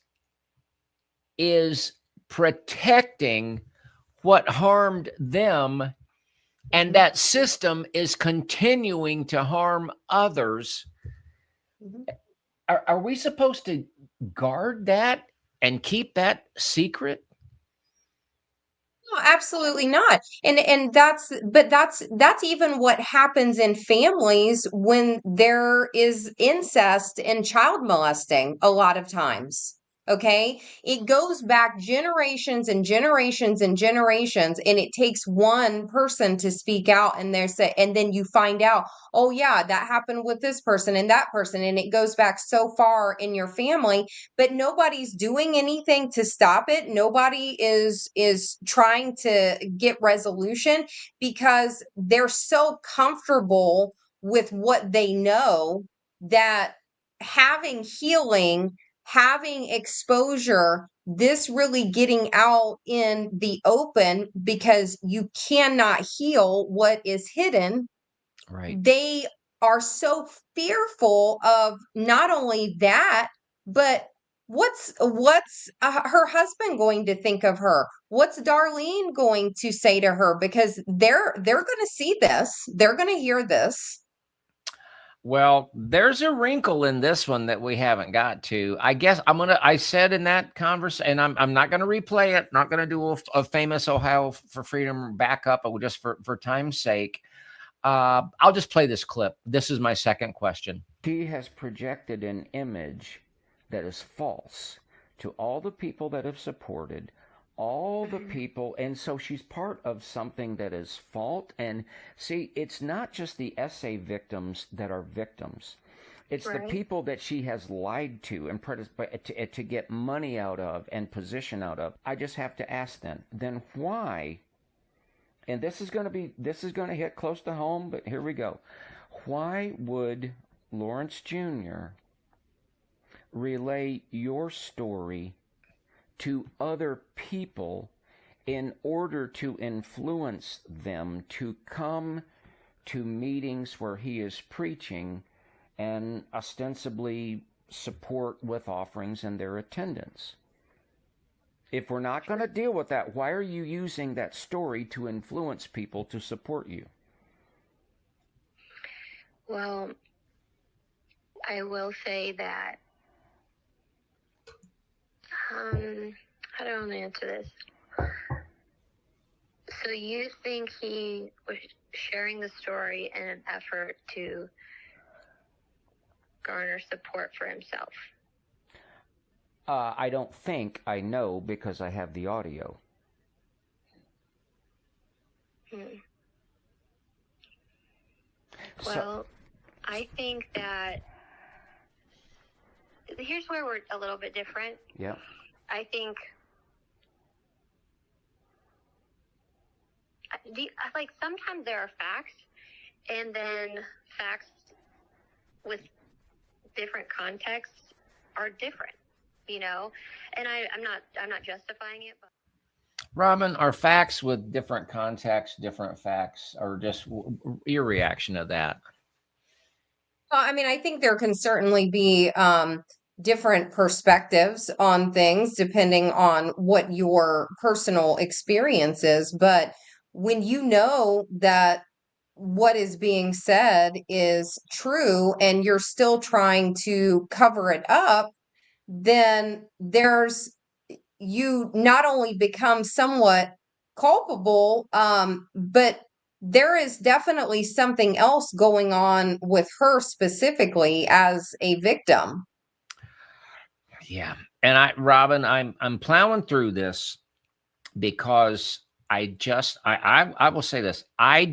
protecting what harmed them, and that system is continuing to harm others, are we supposed to guard that and keep that secret? No, absolutely not. And that's even what happens in families when there is incest and child molesting a lot of times. Okay, it goes back generations and generations and generations, and it takes one person to speak out, and then you find out, oh yeah, that happened with this person and that person, and it goes back so far in your family, but nobody's doing anything to stop it. Nobody is trying to get resolution because they're so comfortable with what they know that having healing, having exposure, this really getting out in the open, because you cannot heal what is hidden. Right. They are so fearful of not only that, but what's her husband going to think of her? What's Darlene going to say to her? Because they're going to see this. They're going to hear this. Well, there's a wrinkle in this one that we haven't got to. I guess I said in that conversation, and I'm not gonna replay it, not gonna do a famous Ohio for Freedom backup, but just for time's sake. I'll just play this clip. This is my second question. She has projected an image that is false to all the people that have supported, all the people, and so she's part of something that is fault. And see, it's not just the essay victims that are victims. It's the people that she has lied to and to get money out of and position out of. I just have to ask then why, and this is going to hit close to home, but here we go. Why would Lawrence Jr. relay your story to other people in order to influence them to come to meetings where he is preaching and ostensibly support with offerings and their attendance? If we're not going to deal with that, why are you using that story to influence people to support you? Well, I will say that, how do I want to answer this? So you think he was sharing the story in an effort to garner support for himself? I don't think, I know, because I have the audio. Well, I think that here's where we're a little bit different. Yeah. I think like sometimes there are facts, and then facts with different contexts are different, you know. And I'm not justifying it, but Robin, are facts with different contexts, different facts, or just your reaction to that? Well, I mean, I think there can certainly be different perspectives on things depending on what your personal experience is. But when you know that what is being said is true and you're still trying to cover it up, then you not only become somewhat culpable, but there is definitely something else going on with her specifically as a victim. Yeah. And Robin, I'm plowing through this because I will say this. I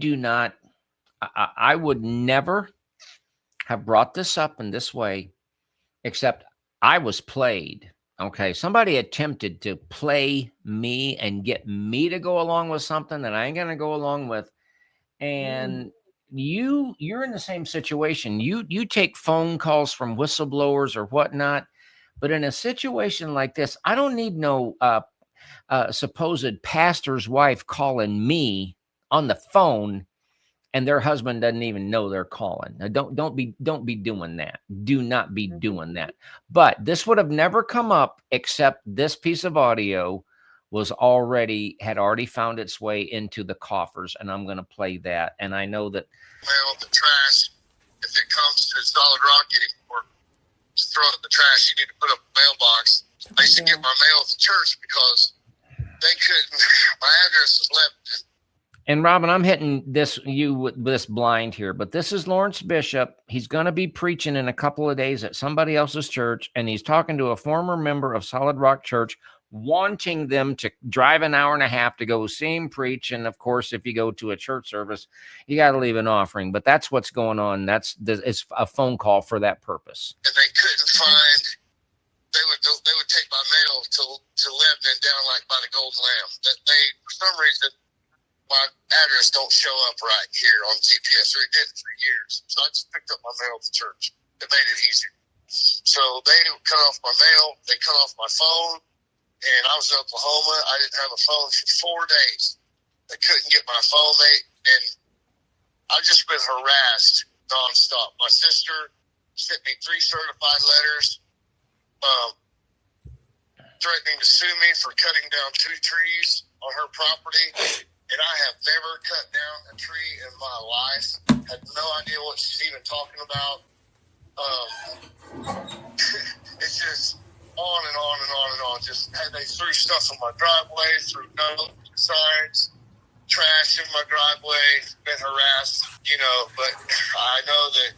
would never have brought this up in this way, except I was played. Okay. Somebody attempted to play me and get me to go along with something that I ain't going to go along with. And you're in the same situation. You take phone calls from whistleblowers or whatnot. But in a situation like this, I don't need no supposed pastor's wife calling me on the phone, and their husband doesn't even know they're calling. Now, don't be doing that. Do not be doing that. But this would have never come up except this piece of audio had already found its way into the coffers, and I'm going to play that. And I know that the trash, if it comes to solid rock anymore, just throw it in the trash. You need to put up a mailbox. I used to get my mail at the church because they couldn't. My address was left. And Robin, I'm hitting you with this blind here, but this is Lawrence Bishop. He's going to be preaching in a couple of days at somebody else's church, and he's talking to a former member of Solid Rock Church, wanting them to drive an hour and a half to go see him preach. And of course, if you go to a church service, you got to leave an offering. But that's what's going on. It's a phone call for that purpose. And they couldn't find. They would take my mail to Lebanon down like by the Golden Lamb. That they, for some reason, my address don't show up right here on GPS, or it didn't for years. So I just picked up my mail at the church. It made it easier. So they cut off my mail. They cut off my phone. And I was in Oklahoma. I didn't have a phone for 4 days. They couldn't get my phone. And I've just been harassed nonstop. My sister sent me 3 certified letters threatening to sue me for cutting down 2 trees on her property and I have never cut down a tree in my life. Had no idea what she's even talking about. It's just on and on and on and on. Just they threw stuff in my driveway, threw no signs, trash in my driveway, been harassed, but I know that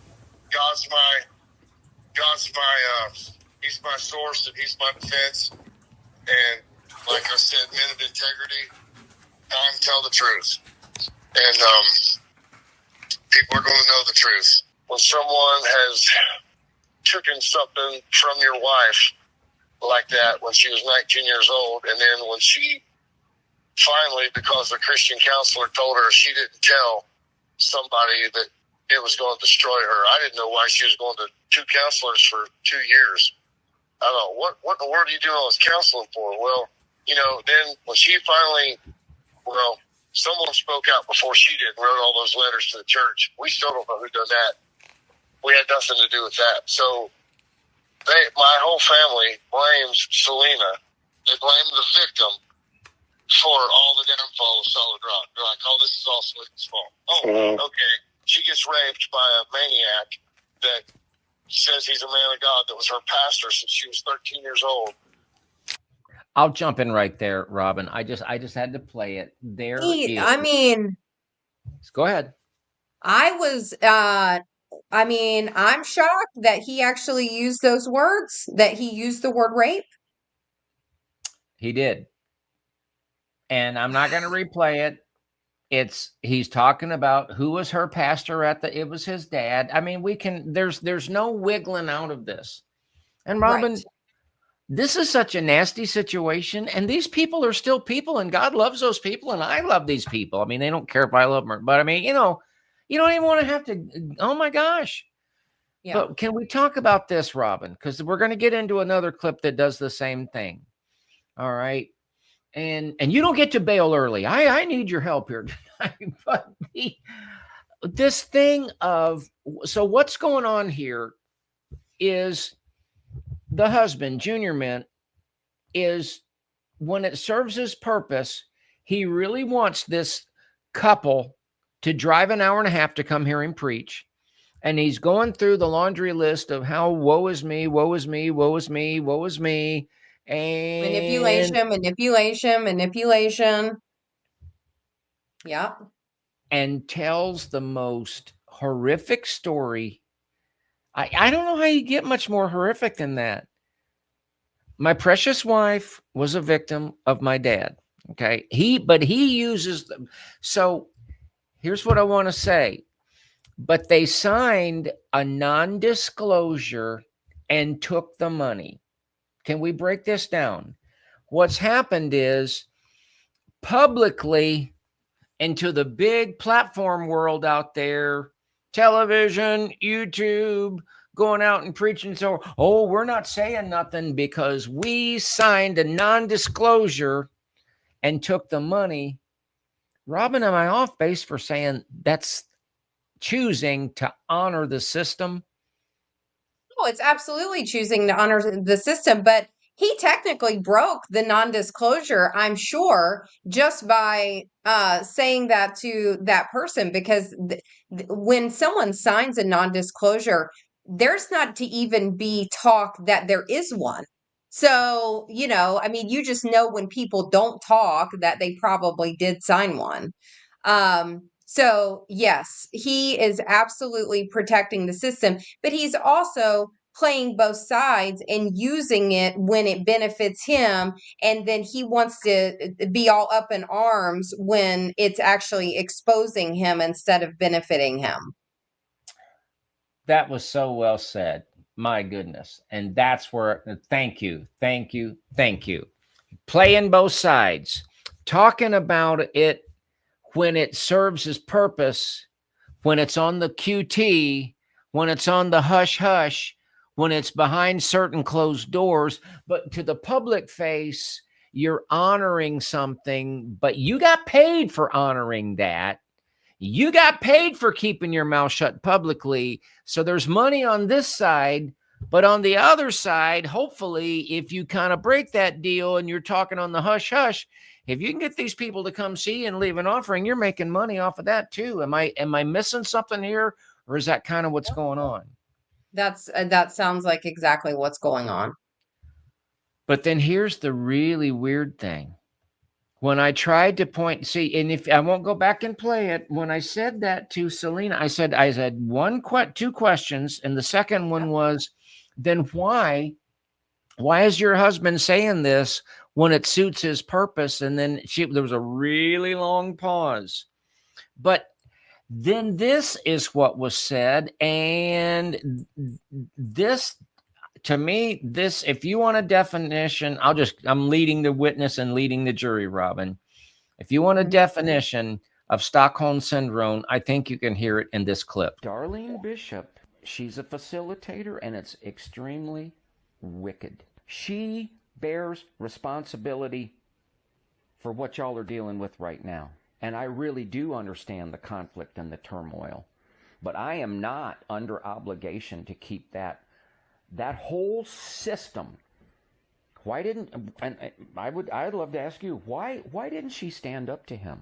God's my he's my source and he's my defense. And like I said, men of integrity, time to tell the truth. And people are going to know the truth. When someone has taken something from your wife like that when she was 19 years old, and then when she finally, because the Christian counselor told her she didn't tell somebody that it was going to destroy her. I didn't know why she was going to 2 counselors for 2 years. I thought, what in the world are you doing all this counseling for? Well, then when she finally, someone spoke out before she did and wrote all those letters to the church. We still don't know who done that. We had nothing to do with that. So my whole family blames Selena. They blame the victim for all the downfall of Solid Rock. They're like, oh, this is all Selena's fault. Oh, okay. She gets raped by a maniac that says he's a man of God that was her pastor since she was 13 years old. I'll jump in right there, Robin. I just had to play it. Go ahead. I'm shocked that he actually used those words, that he used the word rape. He did. And I'm not going to replay it. He's talking about who was her pastor it was his dad. I mean, there's no wiggling out of this. And Robin, Right. This is such a nasty situation. And these people are still people, and God loves those people. And I love these people. I mean, they don't care if I love them, but I mean, you don't even want to have to, oh my gosh. Yeah. But can we talk about this, Robin? Because we're going to get into another clip that does the same thing. All right. And you don't get to bail early. I need your help here tonight. But this thing of, so what's going on here is the husband, Junior Mint, is when it serves his purpose, he really wants this couple to drive an hour and a half to come hear him preach. And he's going through the laundry list of how woe is me, woe is me, woe is me, woe is me. And manipulation. Yeah. And tells the most horrific story. I don't know how you get much more horrific than that. My precious wife was a victim of my dad. Okay. But he uses them. So here's what I want to say. But they signed a non-disclosure and took the money. Can we break this down? What's happened is publicly into the big platform world out there, television, YouTube, going out and preaching. So, we're not saying nothing because we signed a non-disclosure and took the money. Robin, am I off base for saying that's choosing to honor the system? Oh, it's absolutely choosing to honor the system, but he technically broke the non-disclosure, I'm sure, just by saying that to that person, because when someone signs a non-disclosure, there's not to even be talk that there is one. So, you just know when people don't talk that they probably did sign one. So yes, he is absolutely protecting the system, but he's also playing both sides and using it when it benefits him. And then he wants to be all up in arms when it's actually exposing him instead of benefiting him. That was so well said. My goodness. And that's where, thank you. Playing both sides, talking about it when it serves his purpose, when it's on the QT, when it's on the hush hush, when it's behind certain closed doors, but to the public face, you're honoring something, but you got paid for honoring that. You got paid for keeping your mouth shut publicly. So there's money on this side, but on the other side, hopefully, if you kind of break that deal and you're talking on the hush hush, If you can get these people to come see you and leave an offering, you're making money off of that too. Am I missing something here, or is that kind of what's going on? That sounds like exactly what's going on. But then here's the really weird thing. When I tried to see, and if I won't go back and play it, when I said that to Selena, I said two questions, and the second one was, then why is your husband saying this when it suits his purpose? And then there was a really long pause. But then this is what was said, and this, to me, this, if you want a definition, I'm leading the witness and leading the jury, Robin. If you want a definition of Stockholm Syndrome, I think you can hear it in this clip. Darlene Bishop, she's a facilitator, and it's extremely wicked. She bears responsibility for what y'all are dealing with right now. And I really do understand the conflict and the turmoil. But I am not under obligation to keep that whole system. Why didn't, and I'd love to ask you, why didn't she stand up to him?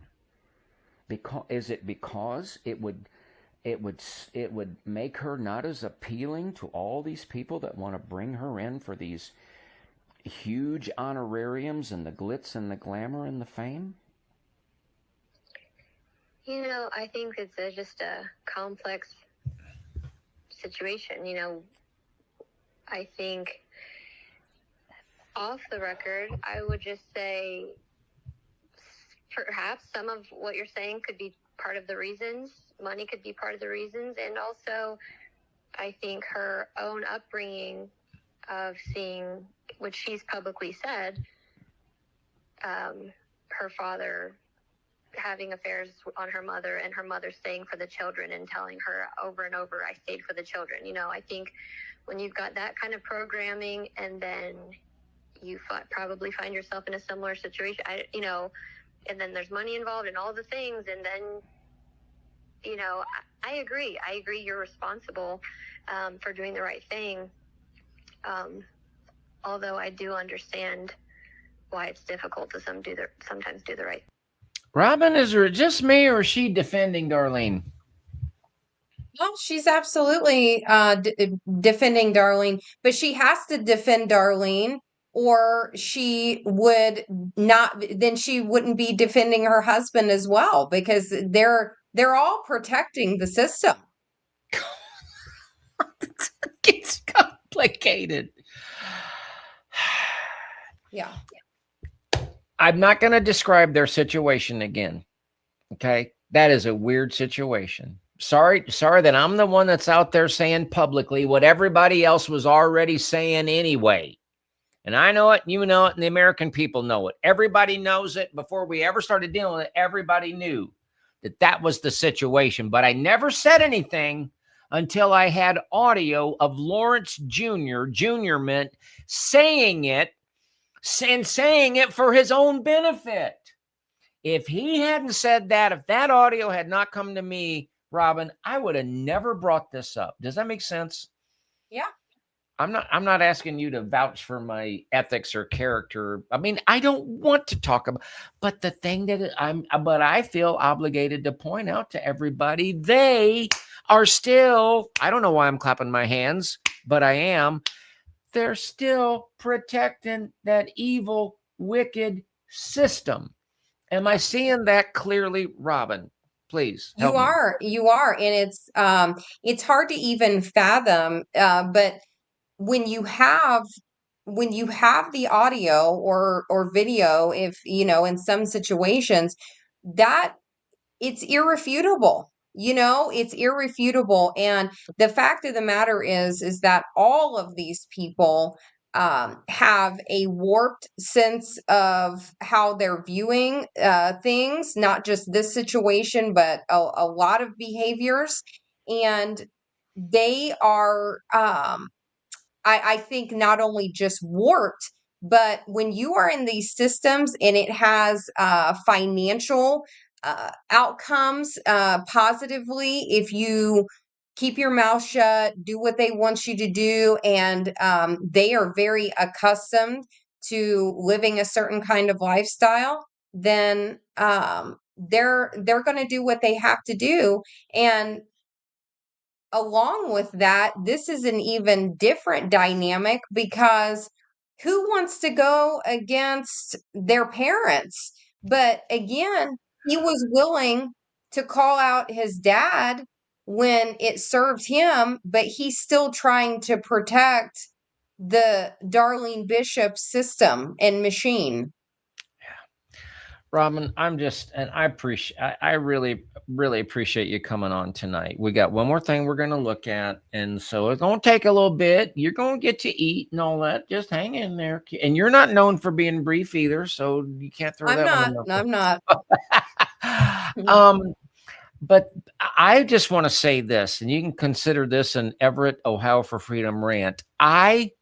Is it because it would make her not as appealing to all these people that want to bring her in for these huge honorariums and the glitz and the glamour and the fame? I think it's just a complex situation. I think off the record, I would just say perhaps some of what you're saying could be part of the reasons. Money could be part of the reasons. And also, I think her own upbringing of seeing, which she's publicly said, her father having affairs on her mother, and her mother staying for the children and telling her over and over, I stayed for the children. I think when you've got that kind of programming, and then you probably find yourself in a similar situation, and then there's money involved and all the things, and then, I agree. You're responsible for doing the right thing. Although I do understand why it's difficult to sometimes do the right thing. Robin, is it just me, or is she defending Darlene? Well, she's absolutely defending Darlene, but she has to defend Darlene, or she would not. Then she wouldn't be defending her husband as well, because they're all protecting the system. It's complicated. Yeah. I'm not going to describe their situation again. Okay. That is a weird situation. Sorry that I'm the one that's out there saying publicly what everybody else was already saying anyway. And I know it, you know it, and the American people know it. Everybody knows it. Before we ever started dealing with it, everybody knew that was the situation. But I never said anything until I had audio of Lawrence Jr. meant saying it, and saying it for his own benefit. If he hadn't said that, if that audio had not come to me, Robin, I would have never brought this up. Does that make sense? Yeah. I'm not asking you to vouch for my ethics or character. I mean, I don't want to talk about, but the thing that I feel obligated to point out to everybody, they are still, I don't know why I'm clapping my hands, but I am. They're still protecting that evil, wicked system. Am I seeing that clearly, Robin? Please help me. You are. And it's hard to even fathom. But when you have the audio or video, if, in some situations, that it's irrefutable. It's irrefutable. And the fact of the matter is that all of these people have a warped sense of how they're viewing things, not just this situation, but a lot of behaviors. And they are, I think, not only just warped, but when you are in these systems and it has financial outcomes positively, if you keep your mouth shut, do what they want you to do, and they are very accustomed to living a certain kind of lifestyle, then they're going to do what they have to do. And along with that, this is an even different dynamic, because who wants to go against their parents? But again, he was willing to call out his dad when it served him, but he's still trying to protect the Darlene Bishop system and machine. Robin, I really, really appreciate you coming on tonight. We got one more thing we're going to look at. And so it's going to take a little bit. You're going to get to eat and all that. Just hang in there. And you're not known for being brief either. So you can't throw I'm that not, one. I'm not. But I just want to say this, and you can consider this an Everett, Ohio for Freedom rant. I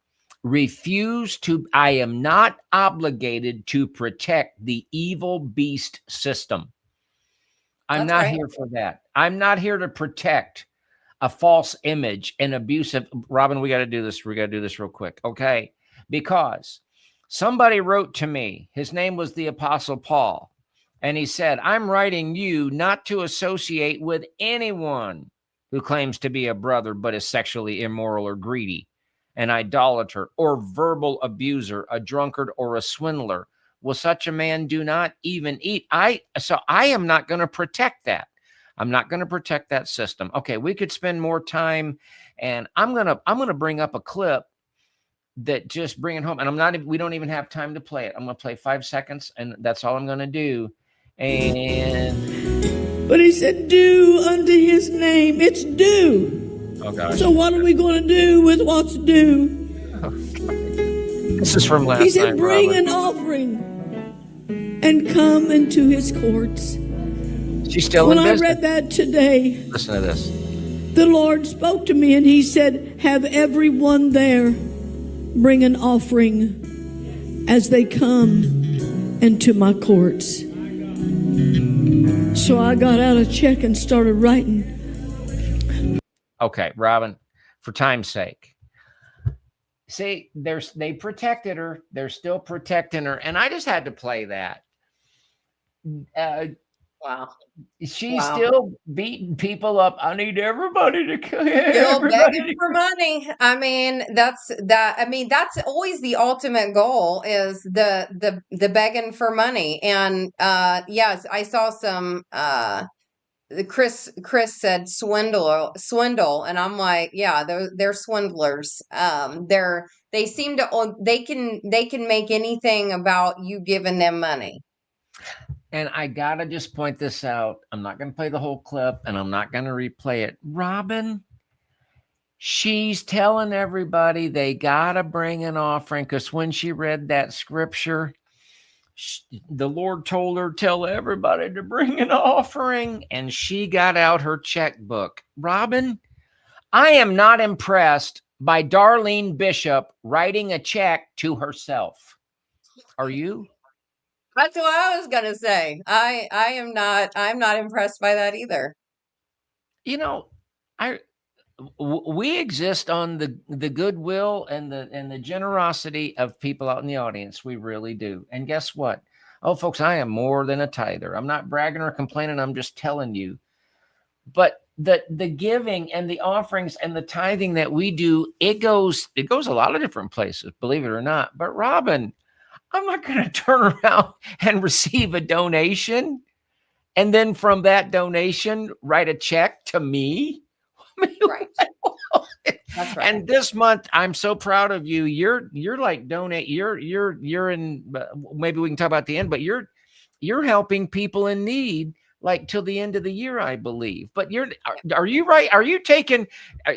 am not obligated to protect the evil beast system. I'm not here for that. I'm not here to protect a false image and abusive. Robin, we got to do this. We got to do this real quick. Okay. Because somebody wrote to me, his name was the Apostle Paul. And he said, I'm writing you not to associate with anyone who claims to be a brother, but is sexually immoral or greedy, an idolater or verbal abuser, a drunkard or a swindler. Will such a man do not even eat? So I am not going to protect that. I'm not going to protect that system. Okay, we could spend more time, and I'm going to bring up a clip that just bring it home. And we don't even have time to play it. I'm going to play 5 seconds, and that's all I'm going to do. But he said, do unto his name. It's due. Oh gosh. So what are we going to do with what's due? This is from last night. He said, Robin. bring an offering and come into his courts. She's still when in business. I read that today, listen to this. The Lord spoke to me and he said, have everyone there bring an offering as they come into my courts. So I got out a check and started writing. Okay, Robin, for time's sake. See, they protected her. They're still protecting her. And I just had to play that. Wow. She's still beating people up. I need everybody to come. Still begging for money. I mean, that's always the ultimate goal, is the begging for money. And yes, I saw some Chris said swindle, and I'm like, yeah, they're swindlers. They seem to they can make anything about you giving them money. And I got to just point this out. I'm not going to play the whole clip, and I'm not going to replay it. Robin, she's telling everybody they got to bring an offering, because when she read that scripture, the Lord told her, tell everybody to bring an offering, and she got out her checkbook. Robin, I am not impressed by Darlene Bishop writing a check to herself. Are you? That's what I was gonna say. I'm not impressed by that either. You know, we exist on the goodwill and the generosity of people out in the audience. We really do. And guess what? Oh, folks, I am more than a tither. I'm not bragging or complaining. I'm just telling you. But the giving and the offerings and the tithing that we do, it goes a lot of different places, believe it or not. But Robin, I'm not going to turn around and receive a donation and then from that donation write a check to me. I mean, right. That's right. And this month, I'm so proud of you. You're like donate. You're in. Maybe we can talk about the end, but you're helping people in need, like till the end of the year, I believe. But are you right? Are you taking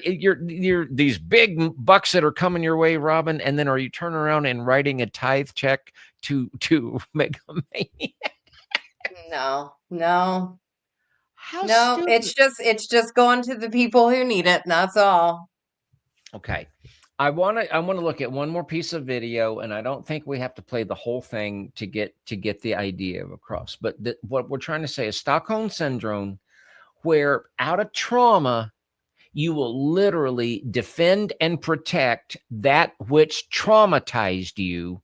you're these big bucks that are coming your way, Robin? And then are you turning around and writing a tithe check to make a maniac? No. How no, stupid. it's just going to the people who need it. And that's all. Okay. I want to look at one more piece of video, and I don't think we have to play the whole thing to get the idea across. But what we're trying to say is Stockholm Syndrome, where out of trauma, you will literally defend and protect that which traumatized you.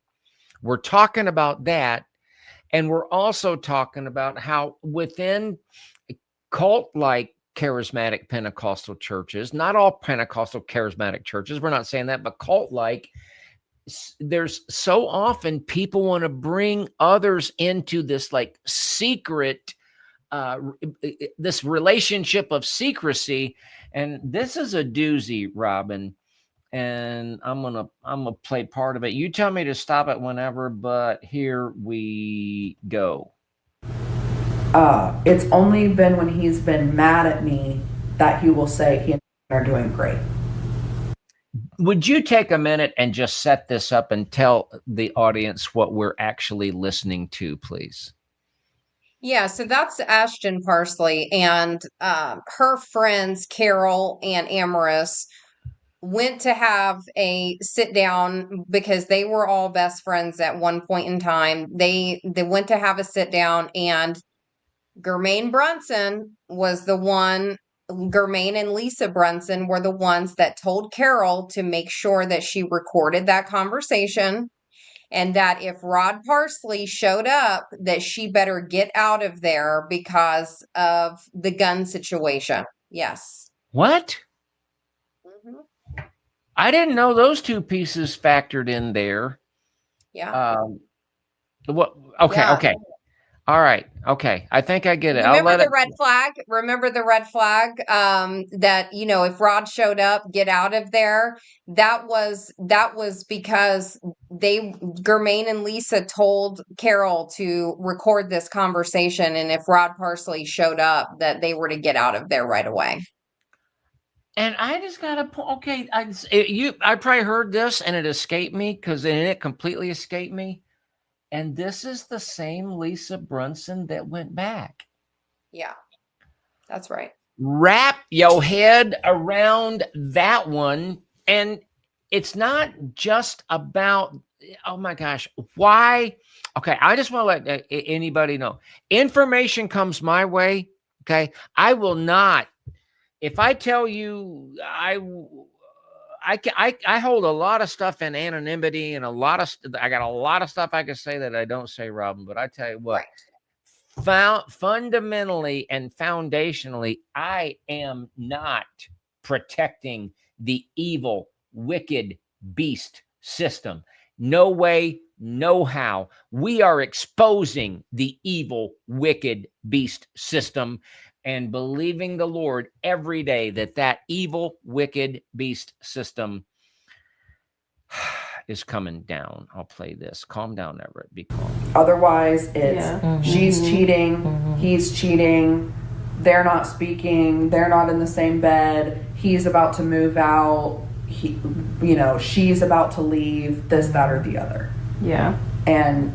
We're talking about that. And we're also talking about how within cult-like charismatic Pentecostal churches, not all Pentecostal charismatic churches, we're not saying that, but cult-like, there's so often people want to bring others into this like secret, this relationship of secrecy. And this is a doozy, Robin. And I'm gonna play part of it. You tell me to stop it whenever, but here we go. It's only been when he's been mad at me that he will say he and I are doing great. Would you take a minute and just set this up and tell the audience what we're actually listening to, please? Yeah, so that's Ashton Parsley, and her friends Carol and Amaris went to have a sit down because they were all best friends at one point in time. They went to have a sit down, and Germaine Brunson was the one. Germaine and Lisa Brunson were the ones that told Carol to make sure that she recorded that conversation, and that if Rod Parsley showed up, that she better get out of there because of the gun situation. Yes. What? Mm-hmm. I didn't know those two pieces factored in there. Yeah. What? Okay. Yeah. Okay. All right. Okay. I think I get it. Remember the red flag? Remember the red flag? That, you know, if Rod showed up, get out of there. That was because Germaine and Lisa told Carol to record this conversation, and if Rod Parsley showed up, that they were to get out of there right away. And I just got to okay. I probably heard this and it escaped me because it completely escaped me. And this is the same Lisa Brunson that went back. Yeah, that's right. Wrap your head around that one. And it's not just about, oh my gosh, why? Okay, I just want to let anybody know. Information comes my way. Okay, I will not. If I tell you, I hold a lot of stuff in anonymity, and I got a lot of stuff I can say that I don't say, Robin. But I tell you what, fundamentally and foundationally, I am not protecting the evil, wicked beast system. No way, no how. We are exposing the evil, wicked beast system and believing the Lord every day that evil, wicked beast system is coming down. I'll play this. Calm down, Everett. Be calm. Otherwise, it's she's cheating, he's cheating, they're not speaking, they're not in the same bed, he's about to move out, she's about to leave, this, that, or the other. Yeah. And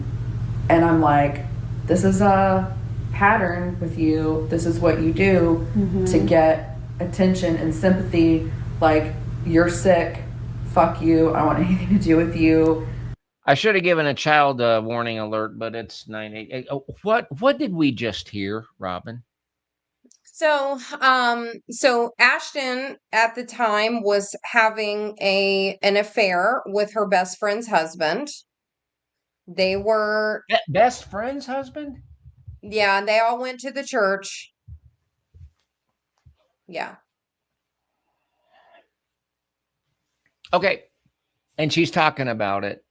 I'm like, this is a pattern with you. This is what you do to get attention and sympathy. Like, you're sick, fuck you, I don't want anything to do with you. I should have given a child a warning alert, but it's 9:08. Oh, what did we just hear, Robin? So Ashton at the time was having an affair with her best friend's husband. They were best friend's husband? Yeah, they all went to the church. Yeah. Okay. And she's talking about it.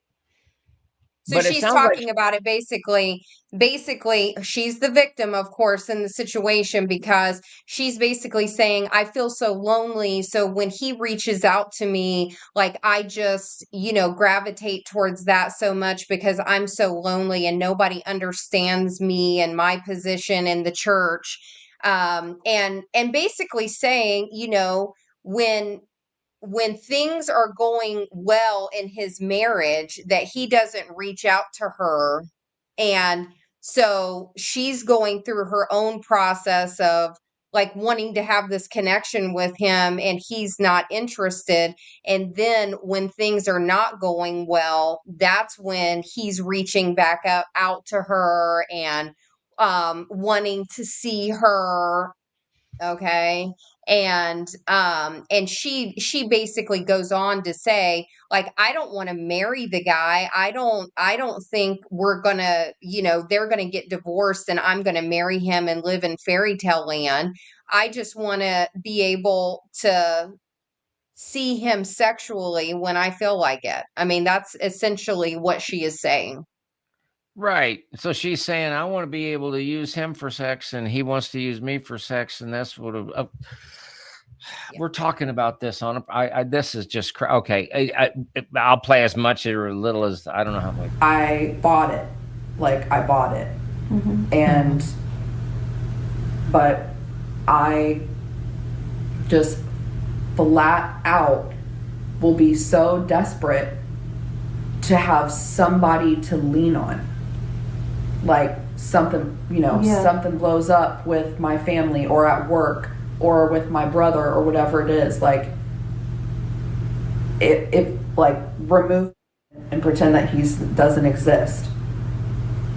So she's talking about it basically she's the victim, of course, in the situation, because she's basically saying, I feel so lonely. So when he reaches out to me, like, I just, gravitate towards that so much because I'm so lonely and nobody understands me and my position in the church. And basically saying, when things are going well in his marriage, that he doesn't reach out to her. And so she's going through her own process of like wanting to have this connection with him, and he's not interested. And then when things are not going well, that's when he's reaching back out to her and wanting to see her. Okay. And she basically goes on to say, like, I don't want to marry the guy. I don't think we're gonna, they're gonna get divorced and I'm gonna marry him and live in fairy tale land. I just want to be able to see him sexually when I feel like it. I mean, that's essentially what she is saying. Right. So she's saying, I want to be able to use him for sex and he wants to use me for sex. And that's what Yeah. we're talking about this on. This is just okay. I'll play as much or little as I don't know how much. I bought it. Like, I bought it. And, but I just flat out will be so desperate to have somebody to lean on. Like, something, something blows up with my family or at work or with my brother or whatever it is. Like, it like, remove and pretend that he doesn't exist.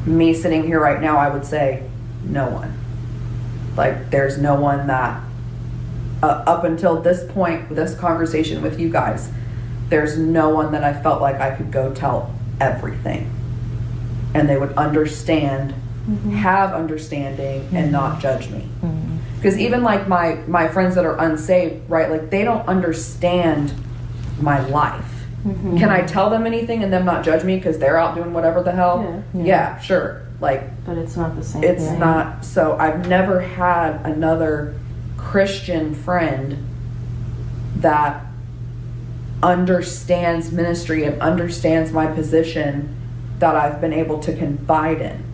Me sitting here right now, I would say no one. Like, there's no one that up until this point, with this conversation with you guys, there's no one that I felt like I could go tell everything and they would understand, have understanding, and not judge me. Because even like my friends that are unsaved, right, like, they don't understand my life. Can I tell them anything and them not judge me because they're out doing whatever the hell? Yeah, sure. Like, but it's not the same it's thing. not. So I've never had another Christian friend that understands ministry and understands my position that I've been able to confide in.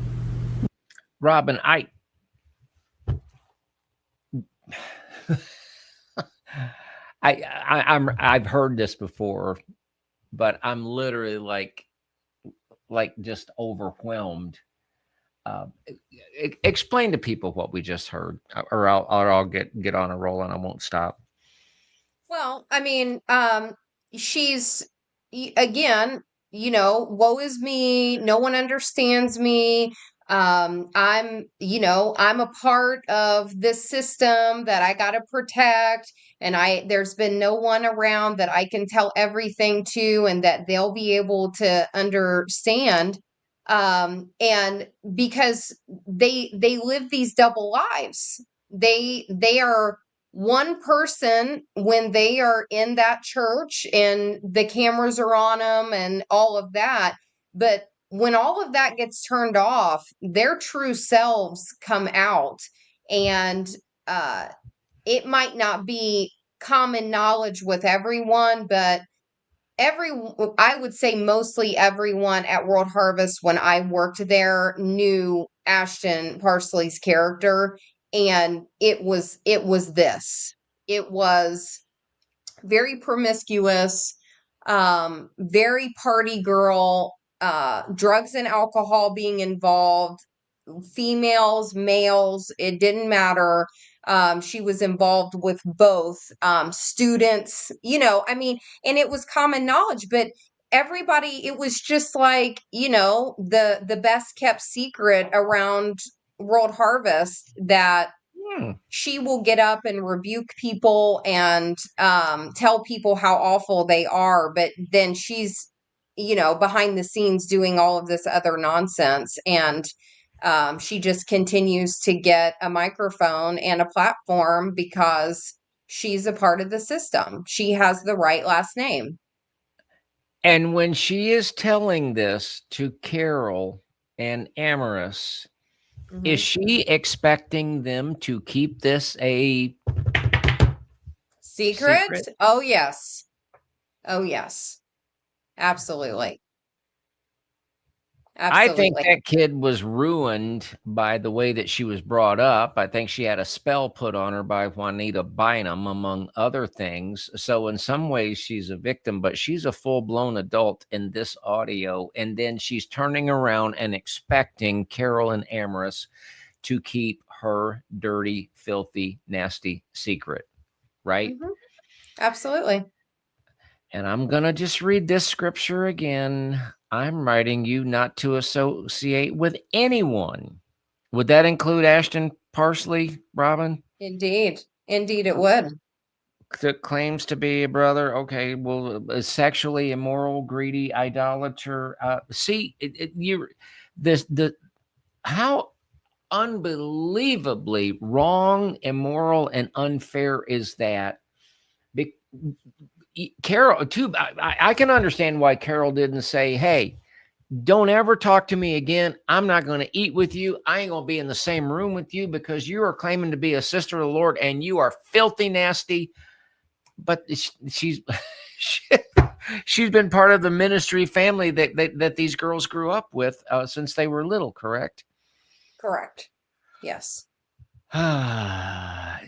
Robin, I've heard this before, but I'm literally like just overwhelmed. Explain to people what we just heard, or I'll get on a roll and I won't stop. Well, I mean, she's again, woe is me. No one understands me. I'm a part of this system that I got to protect. And there's been no one around that I can tell everything to and that they'll be able to understand. And because they live these double lives, they are one person when they are in that church and the cameras are on them and all of that. But when all of that gets turned off, their true selves come out. And it might not be common knowledge with everyone, but I would say mostly everyone at World Harvest when I worked there knew Ashton Parsley's character. And it was this. It was very promiscuous, very party girl, drugs and alcohol being involved, females, males, it didn't matter. She was involved with both students, and it was common knowledge, but everybody, it was just like, the best kept secret around World Harvest that she will get up and rebuke people and tell people how awful they are. But then she's, behind the scenes doing all of this other nonsense. And she just continues to get a microphone and a platform because she's a part of the system. She has the right last name. And when she is telling this to Carol and Amaris, is she expecting them to keep this a secret? Oh, yes. Oh, yes. Absolutely. I think that kid was ruined by the way that she was brought up. I think she had a spell put on her by Juanita Bynum, among other things. So in some ways, she's a victim, but she's a full-blown adult in this audio. And then she's turning around and expecting Carol and Amaris to keep her dirty, filthy, nasty secret, right? Mm-hmm. Absolutely. And I'm going to just read this scripture again. I'm writing you not to associate with anyone. Would that include Ashton Parsley, Robin? Indeed. Indeed, it would. that claims to be a brother. Okay, well, sexually immoral, greedy, idolater. See, the how unbelievably wrong, immoral, and unfair is that? Be- Carol, too. I can understand why Carol didn't say, "Hey, don't ever talk to me again. I'm not going to eat with you. I ain't going to be in the same room with you because you are claiming to be a sister of the Lord and you are filthy nasty." But she's she's been part of the ministry family that these girls grew up with since they were little, correct? Correct. Yes. Have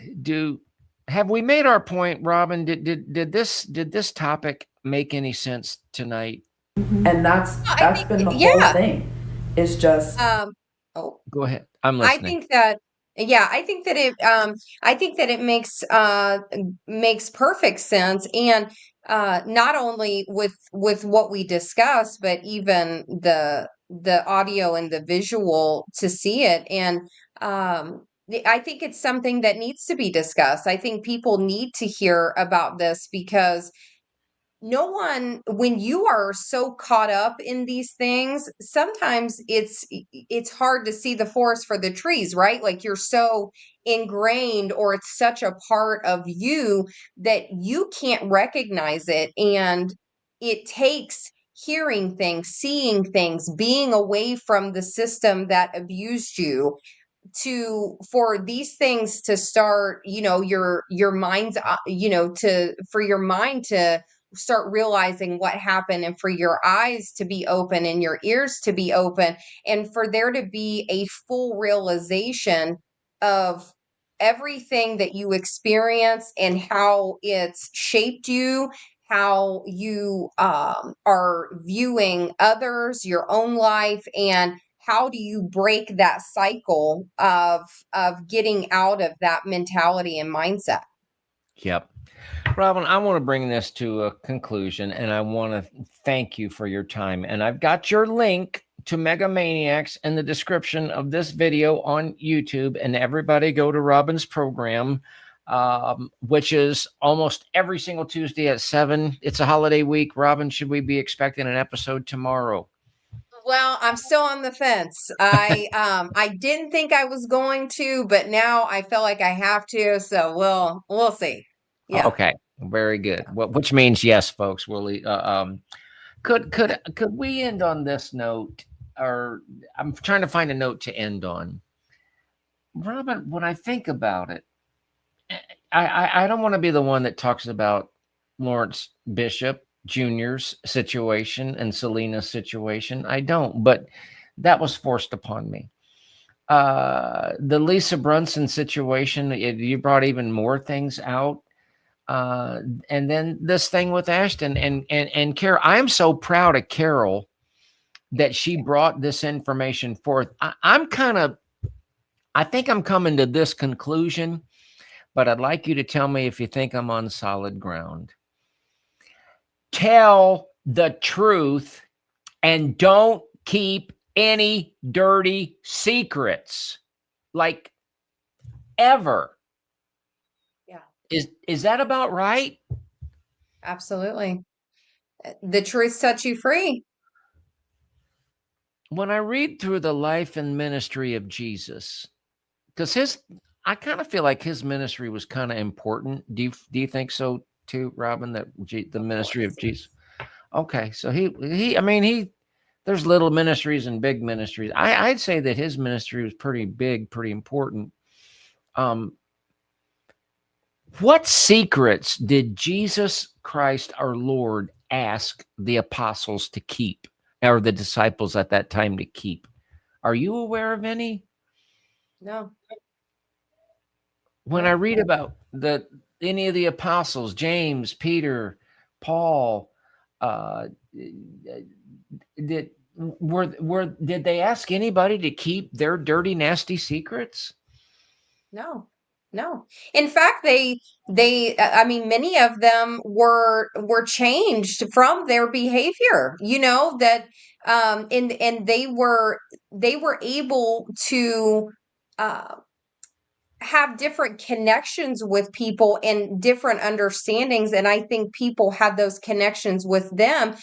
we made our point, Robin? Did this topic make any sense tonight? And that's I think, been the whole yeah. thing. Is just Oh, Go ahead. I'm I listening. think that, yeah, I think that it makes perfect sense. And not only with what we discuss, but even the audio and the visual to see it. And I think it's something that needs to be discussed. I think people need to hear about this because no one, when you are so caught up in these things, sometimes it's hard to see the forest for the trees, right? Like you're so ingrained, or it's such a part of you that you can't recognize it. And it takes hearing things, seeing things, being away from the system that abused you, for these things to start, your mind's, for your mind to start realizing what happened, and for your eyes to be open and your ears to be open, and for there to be a full realization of everything that you experience and how it's shaped you, how you are viewing others, your own life, and how do you break that cycle of getting out of that mentality and mindset? Yep. Robin, I want to bring this to a conclusion, and I want to thank you for your time. And I've got your link to Mega Maniacs in the description of this video on YouTube. And everybody go to Robin's program, which is almost every single Tuesday at 7. It's a holiday week. Robin, should we be expecting an episode tomorrow? Well, I'm still on the fence. I didn't think I was going to, but now I feel like I have to. So we'll see. Yeah. Okay. Very good. Well, which means yes, folks. Could we end on this note? Or I'm trying to find a note to end on. Robin, when I think about it, I don't want to be the one that talks about Lawrence Bishop Jr.'s situation and Selena's situation. I don't, but that was forced upon me. The Lisa Brunson situation, you brought even more things out. And then this thing with Ashton and Carol. I am so proud of Carol that she brought this information forth. I think I'm coming to this conclusion, but I'd like you to tell me if you think I'm on solid ground. Tell the truth and don't keep any dirty secrets, like ever. Yeah. Is that about right? Absolutely. The truth sets you free. When I read through the life and ministry of Jesus, because I kind of feel like his ministry was kind of important. Do you think so too, Robin? That the ministry of Jesus. Okay, so there's little ministries and big ministries. I'd say that his ministry was pretty big, pretty important. What secrets did Jesus Christ, our Lord, ask the apostles to keep, or the disciples at that time to keep? Are you aware of any? No. When I read about any of the apostles, James, Peter, Paul, did they ask anybody to keep their dirty, nasty secrets? No. In fact, I mean, many of them were changed from their behavior, that, and they were able to, have different connections with people and different understandings. And I think people had those connections with them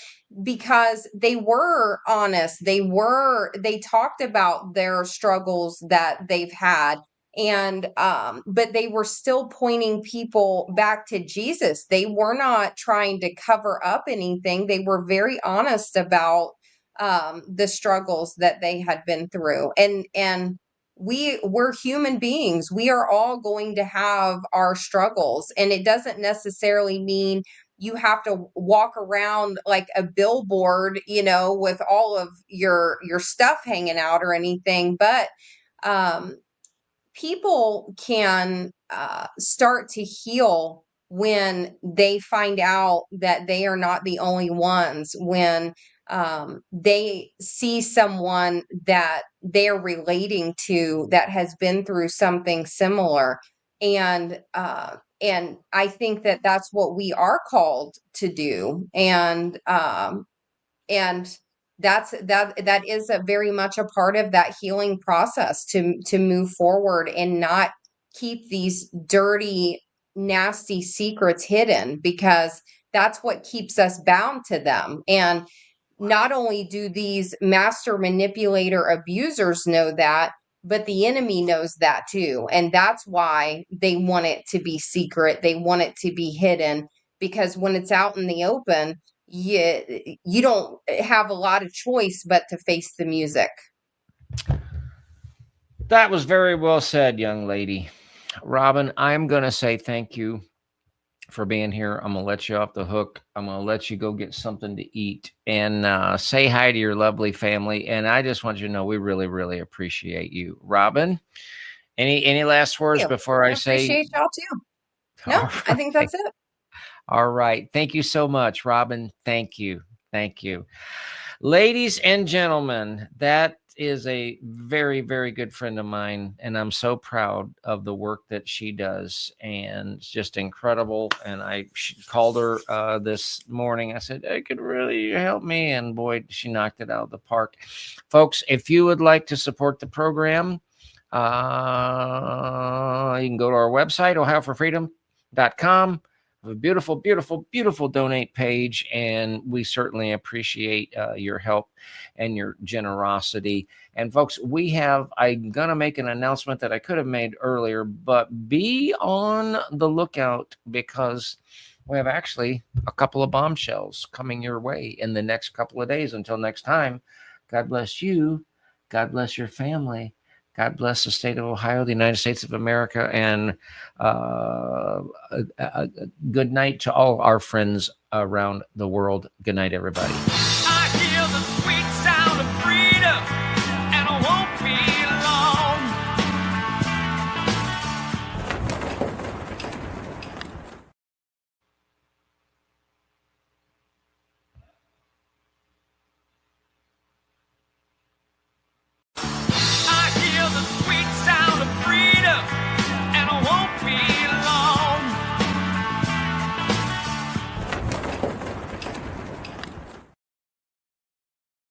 because they were honest. They talked about their struggles that they've had. And, but they were still pointing people back to Jesus. They were not trying to cover up anything. They were very honest about, the struggles that they had been through. And, we're human beings. We are all going to have our struggles, and it doesn't necessarily mean you have to walk around like a billboard, with all of your stuff hanging out or anything. But um people can start to heal when they find out that they are not the only ones, when they see someone that they're relating to that has been through something similar. And I think that that's what we are called to do. And that is a very much a part of that healing process, to move forward and not keep these dirty, nasty secrets hidden, because that's what keeps us bound to them. And not only do these master manipulator abusers know that, but the enemy knows that too. And that's why they want it to be secret. They want it to be hidden, because when it's out in the open, you don't have a lot of choice but to face the music. That was very well said, young lady. Robin, I'm going to say thank you for being here. I'm going to let you off the hook. I'm going to let you go get something to eat and say hi to your lovely family. And I just want you to know we really, really appreciate you. Robin, any last words before I say? Appreciate y'all too. No, right. I think that's it. All right. Thank you so much, Robin. Thank you. Thank you. Ladies and gentlemen, that is a very, very good friend of mine, and I'm so proud of the work that she does, and it's just incredible. And I called her this morning. I said, "Hey, could really help me?" And boy, she knocked it out of the park. Folks, if you would like to support the program, you can go to our website, ohioforfreedom.com. A beautiful, beautiful, beautiful donate page, and we certainly appreciate your help and your generosity. And folks, I'm gonna make an announcement that I could have made earlier, but be on the lookout, because we have actually a couple of bombshells coming your way in the next couple of days. Until next time, God bless you, God bless your family, God bless the state of Ohio, the United States of America, and a good night to all our friends around the world. Good night, everybody.